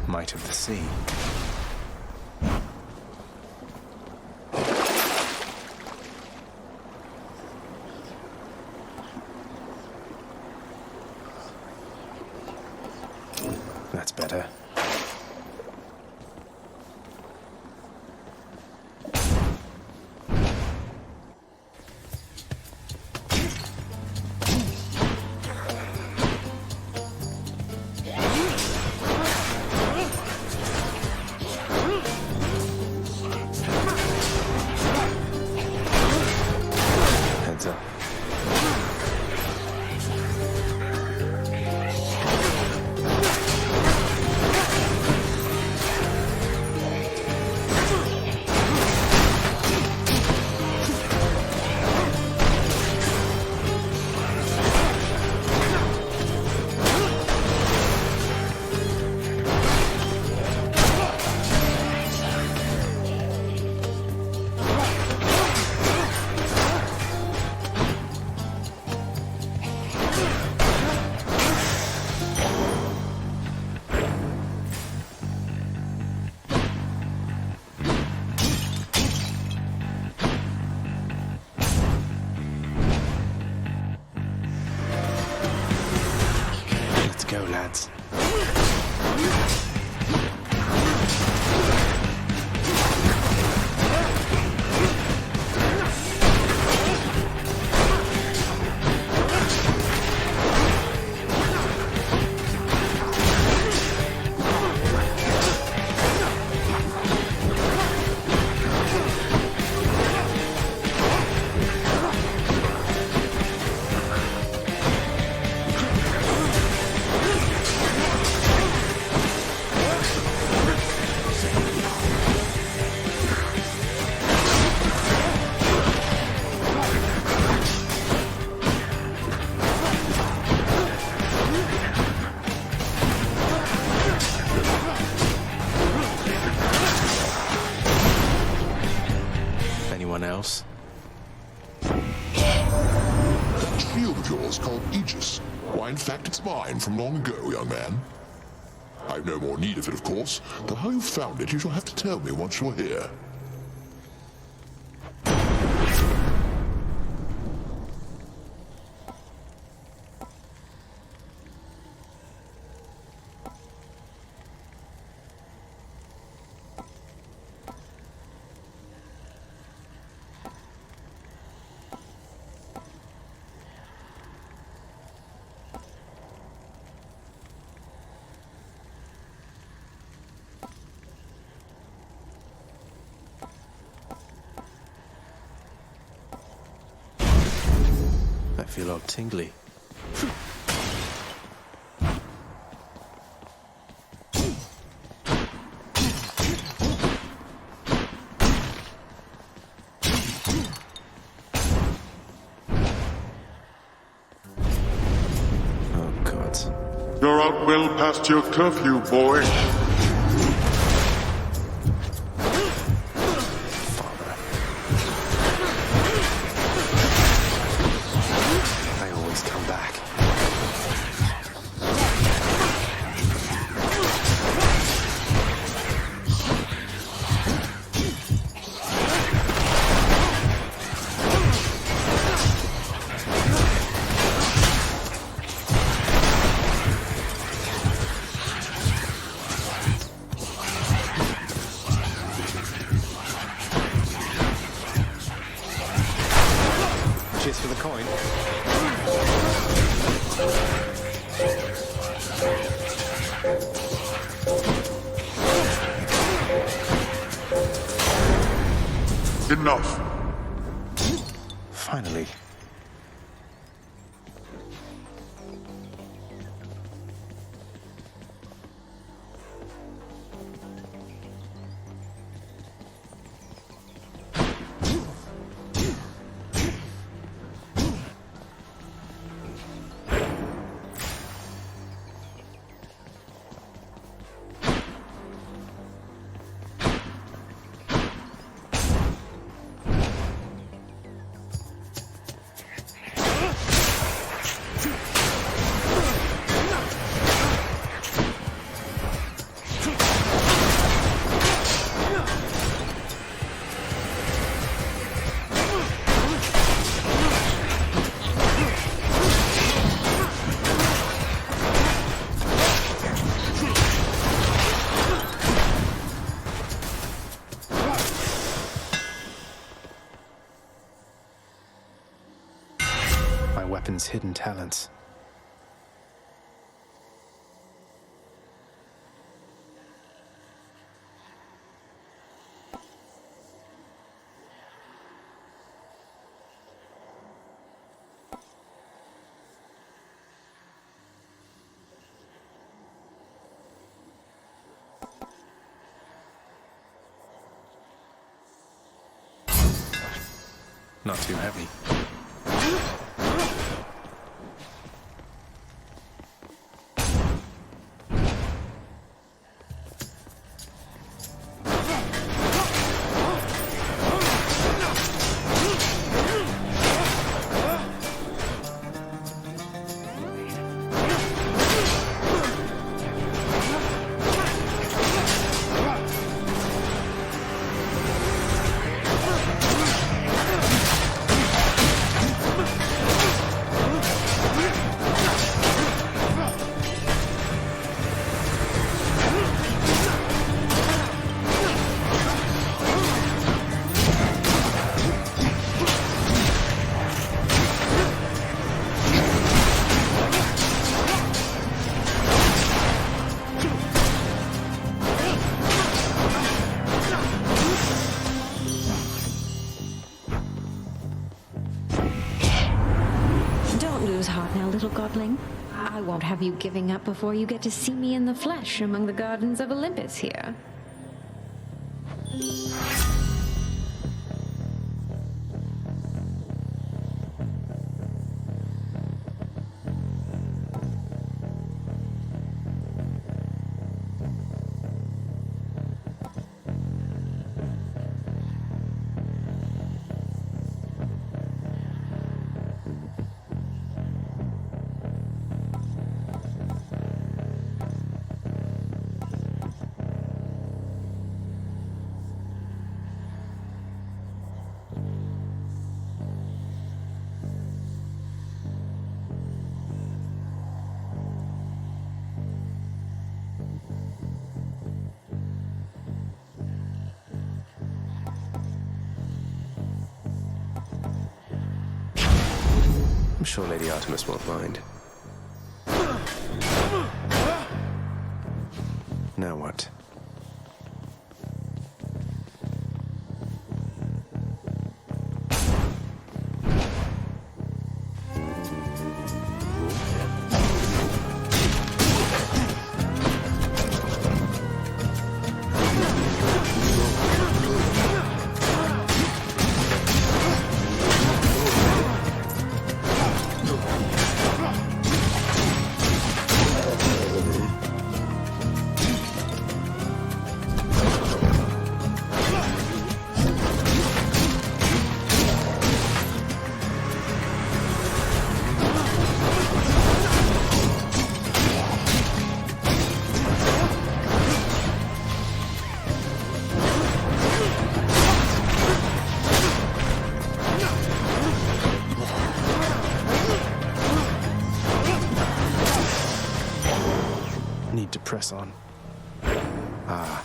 Might of the sea. else. That shield of yours called Aegis. Why, in fact, it's mine from long ago, young man. I've no more need of it, of course, but how you found it you shall have to tell me once you're here. I feel all tingly. Oh, God. You're out well past your curfew, boy. I always come back. Cheers for the coin. Enough. Finally. My weapon's hidden talents. Not too heavy. Little godling. I won't have you giving up before you get to see me in the flesh among the gardens of Olympus here. sure Lady Artemis won't mind. Now what? Need to press on. Ah.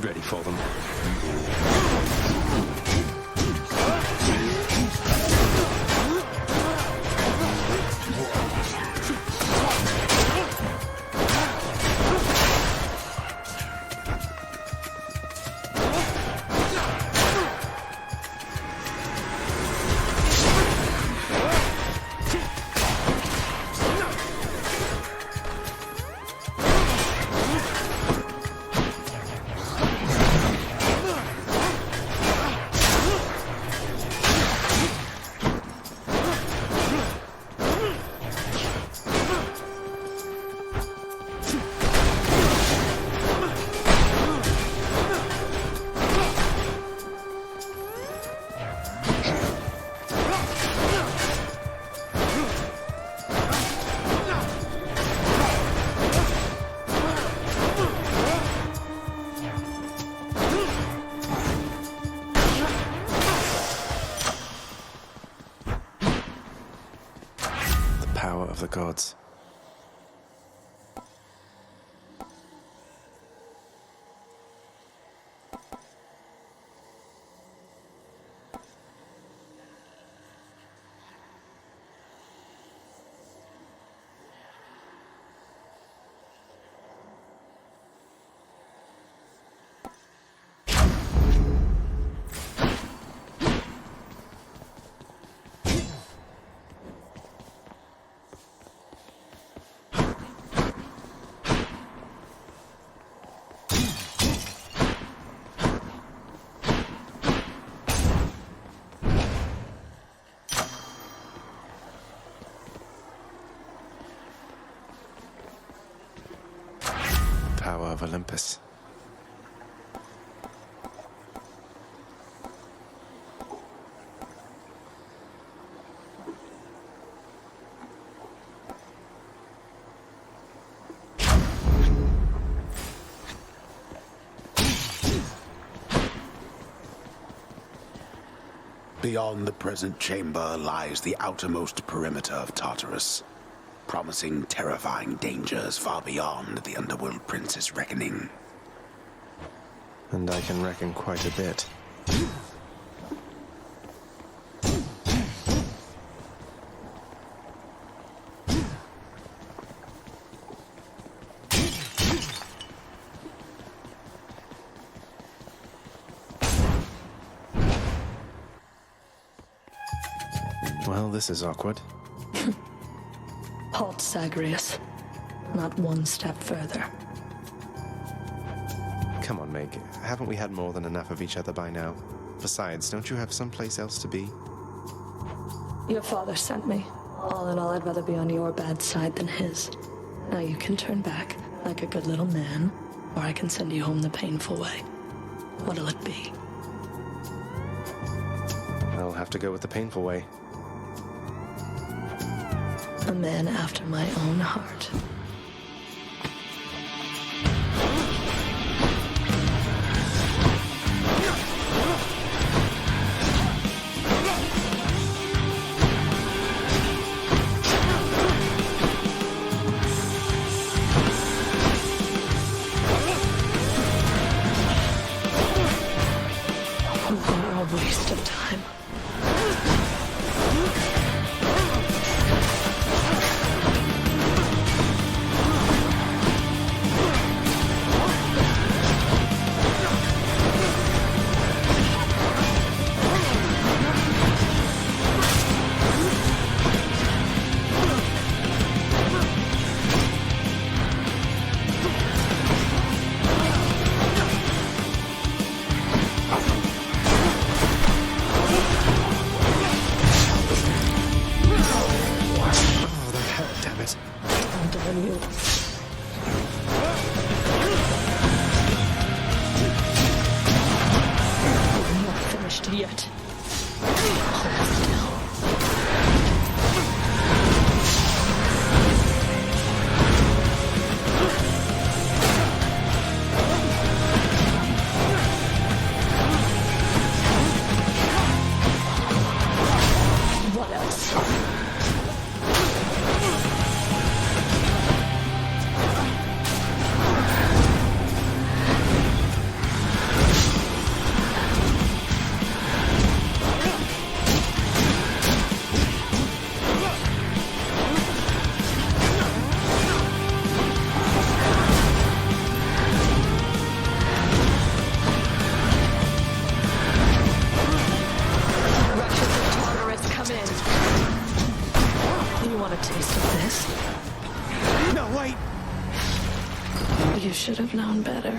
Ready for them. Power of the gods. Power of Olympus. Beyond the present chamber lies the outermost perimeter of Tartarus, promising terrifying dangers far beyond the Underworld Prince's reckoning. And I can reckon quite a bit. Well, this is awkward. Halt, Zagreus. Not one step further. Come on, Meg. Haven't we had more than enough of each other by now? Besides, don't you have someplace else to be? Your father sent me. All in all, I'd rather be on your bad side than his. Now you can turn back, like a good little man, or I can send you home the painful way. What'll it be? I'll have to go with the painful way. A man after my own heart. What a waste of time. Yet. Hold still. What else? You should have known better.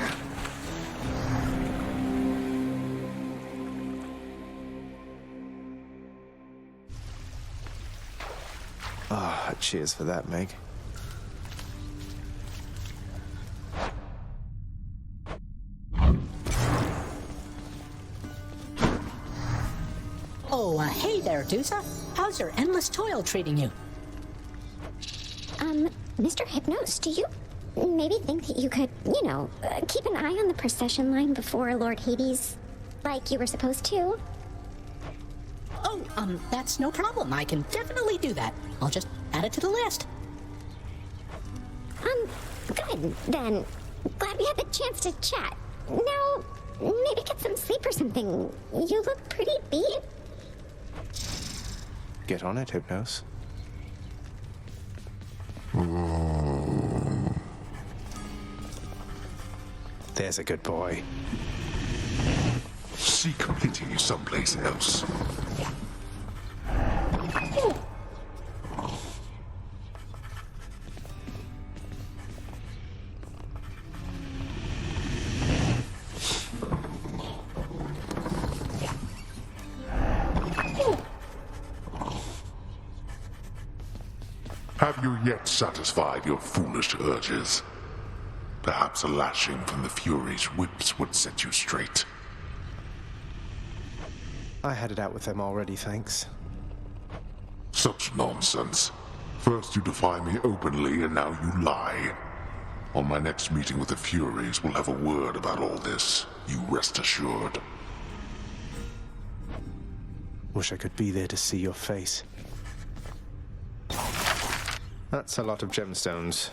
Ah, cheers for that, Meg. Oh, hey there, Dusa. How's your endless toil treating you? Mr. Hypnos, do you maybe think that you could, keep an eye on the procession line before Lord Hades, like you were supposed to? Oh, that's no problem. I can definitely do that. I'll just add it to the list. Good, then. Glad we had the chance to chat. Now, maybe get some sleep or something. You look pretty beat. Get on it, Hypnos. There's a good boy. Seek pity someplace else. Have you yet satisfied your foolish urges? Perhaps a lashing from the Fury's whips would set you straight. I had it out with them already, thanks. Such nonsense. First you defy me openly, and now you lie. On my next meeting with the Furies, we'll have a word about all this. You rest assured. Wish I could be there to see your face. That's a lot of gemstones.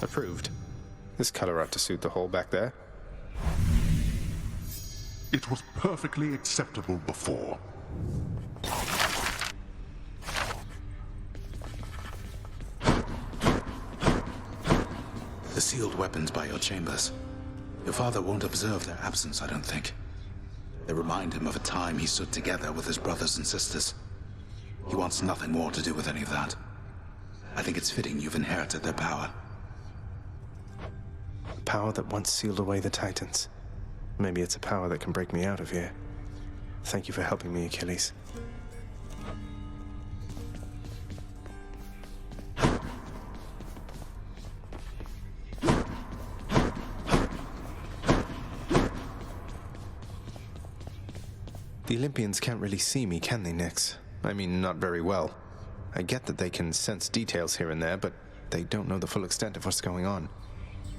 Approved. This color ought to suit the hole back there. It was perfectly acceptable before. The sealed weapons by your chambers. Your father won't observe their absence, I don't think. They remind him of a time he stood together with his brothers and sisters. He wants nothing more to do with any of that. I think it's fitting you've inherited their power. The power that once sealed away the Titans. Maybe it's a power that can break me out of here. Thank you for helping me, Achilles. The Olympians can't really see me, can they, Nyx? I mean, not very well. I get that they can sense details here and there, but they don't know the full extent of what's going on.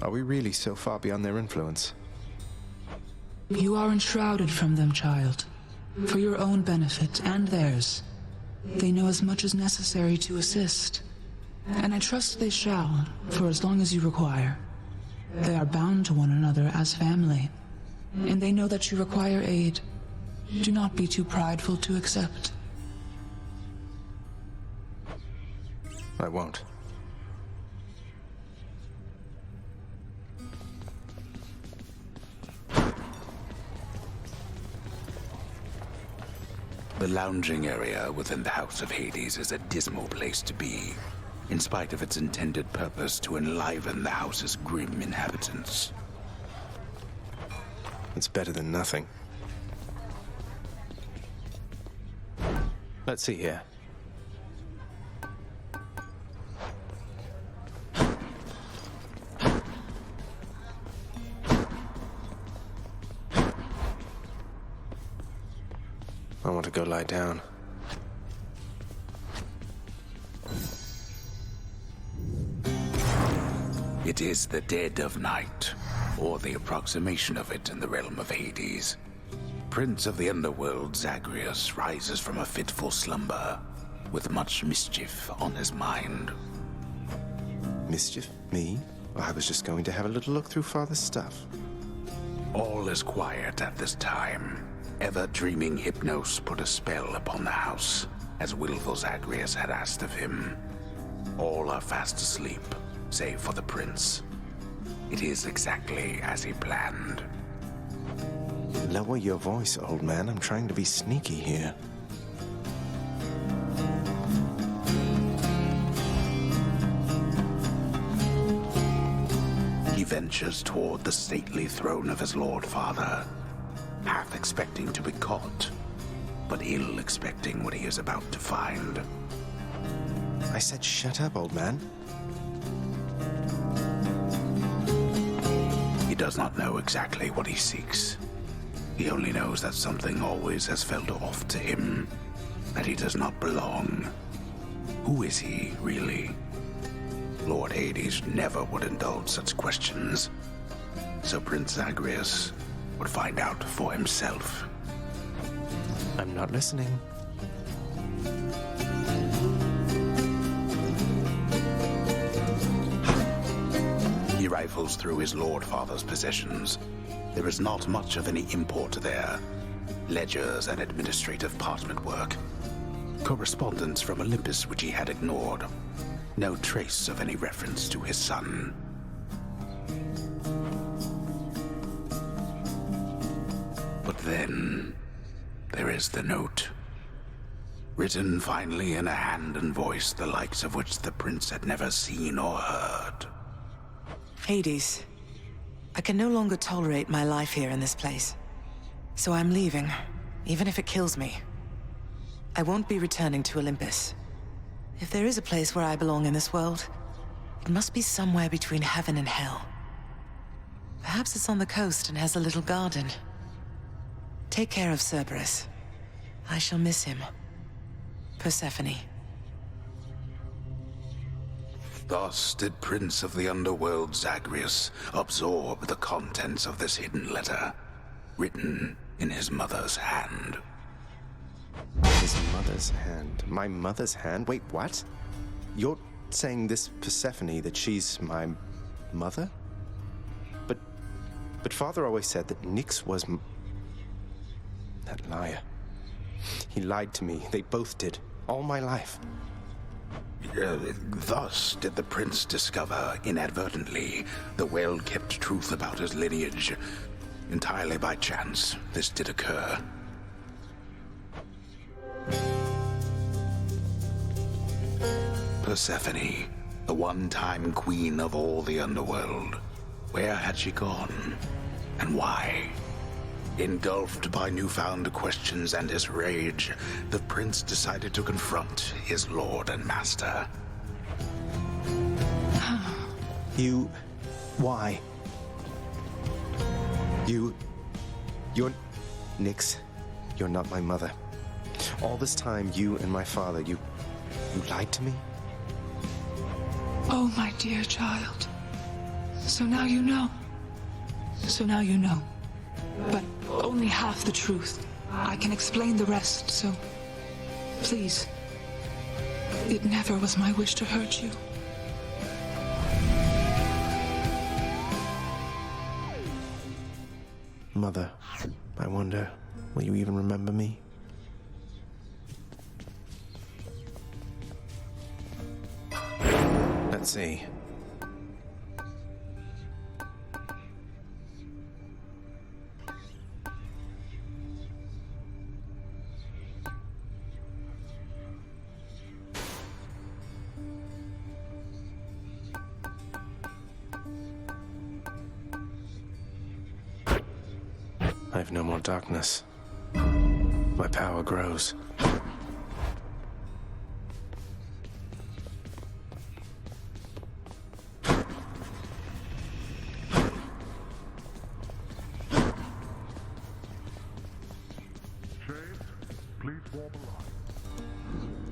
Are we really so far beyond their influence? You are enshrouded from them, child. For your own benefit and theirs. They know as much as necessary to assist. And I trust they shall, for as long as you require. They are bound to one another as family. And they know that you require aid. Do not be too prideful to accept. I won't. The lounging area within the House of Hades is a dismal place to be, in spite of its intended purpose to enliven the house's grim inhabitants. It's better than nothing. Let's see here. I want to go lie down. It is the dead of night, or the approximation of it in the realm of Hades. Prince of the underworld Zagreus rises from a fitful slumber, with much mischief on his mind. Mischief? Me? I was just going to have a little look through Father's stuff. All is quiet at this time. Ever-dreaming Hypnos put a spell upon the house, as willful Zagreus had asked of him. All are fast asleep, save for the prince. It is exactly as he planned. Lower your voice, old man. I'm trying to be sneaky here. He ventures toward the stately throne of his lord father, half expecting to be caught, but ill expecting what he is about to find. I said shut up, old man. He does not know exactly what he seeks. He only knows that something always has felt off to him, that he does not belong. Who is he, really? Lord Hades never would indulge such questions, so Prince Zagreus would find out for himself. I'm not listening. He rifles through his lord father's possessions. There is not much of any import there. Ledgers and administrative parchment work. Correspondence from Olympus which he had ignored. No trace of any reference to his son. But then, there is the note. Written finally in a hand and voice the likes of which the prince had never seen or heard. Hades, I can no longer tolerate my life here in this place. So I'm leaving, even if it kills me. I won't be returning to Olympus. If there is a place where I belong in this world, it must be somewhere between heaven and hell. Perhaps it's on the coast and has a little garden. Take care of Cerberus. I shall miss him. Persephone. Thus did Prince of the Underworld Zagreus absorb the contents of this hidden letter, written in his mother's hand. His mother's hand? My mother's hand? Wait, what? You're saying this Persephone, that she's my mother? But Father always said that Nyx was that liar. He lied to me. They both did. All my life. Thus did the prince discover, inadvertently, the well-kept truth about his lineage. Entirely by chance, this did occur. Persephone, the one-time queen of all the underworld. Where had she gone? And why? Engulfed by newfound questions and his rage, the prince decided to confront his lord and master. You... why? You're... Nyx. You're not my mother. All this time, you and my father, you lied to me? Oh, my dear child. So now you know. So now you know. But only half the truth. I can explain the rest, so please. It never was my wish to hurt you. Mother, I wonder, will you even remember me? Let's see. I have no more darkness. My power grows.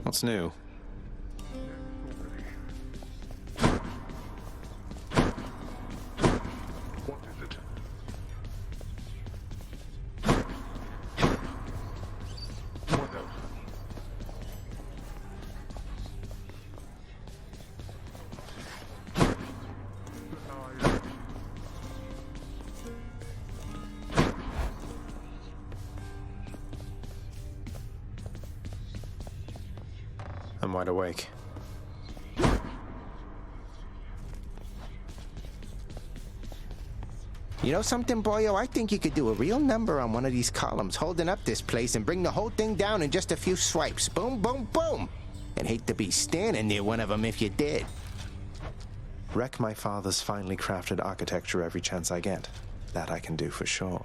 What's new? I'm wide awake. You know something, boyo? I think you could do a real number on one of these columns, holding up this place and bring the whole thing down in just a few swipes. Boom, boom, boom! And hate to be standing near one of them if you did. Wreck my father's finely crafted architecture every chance I get. That I can do for sure.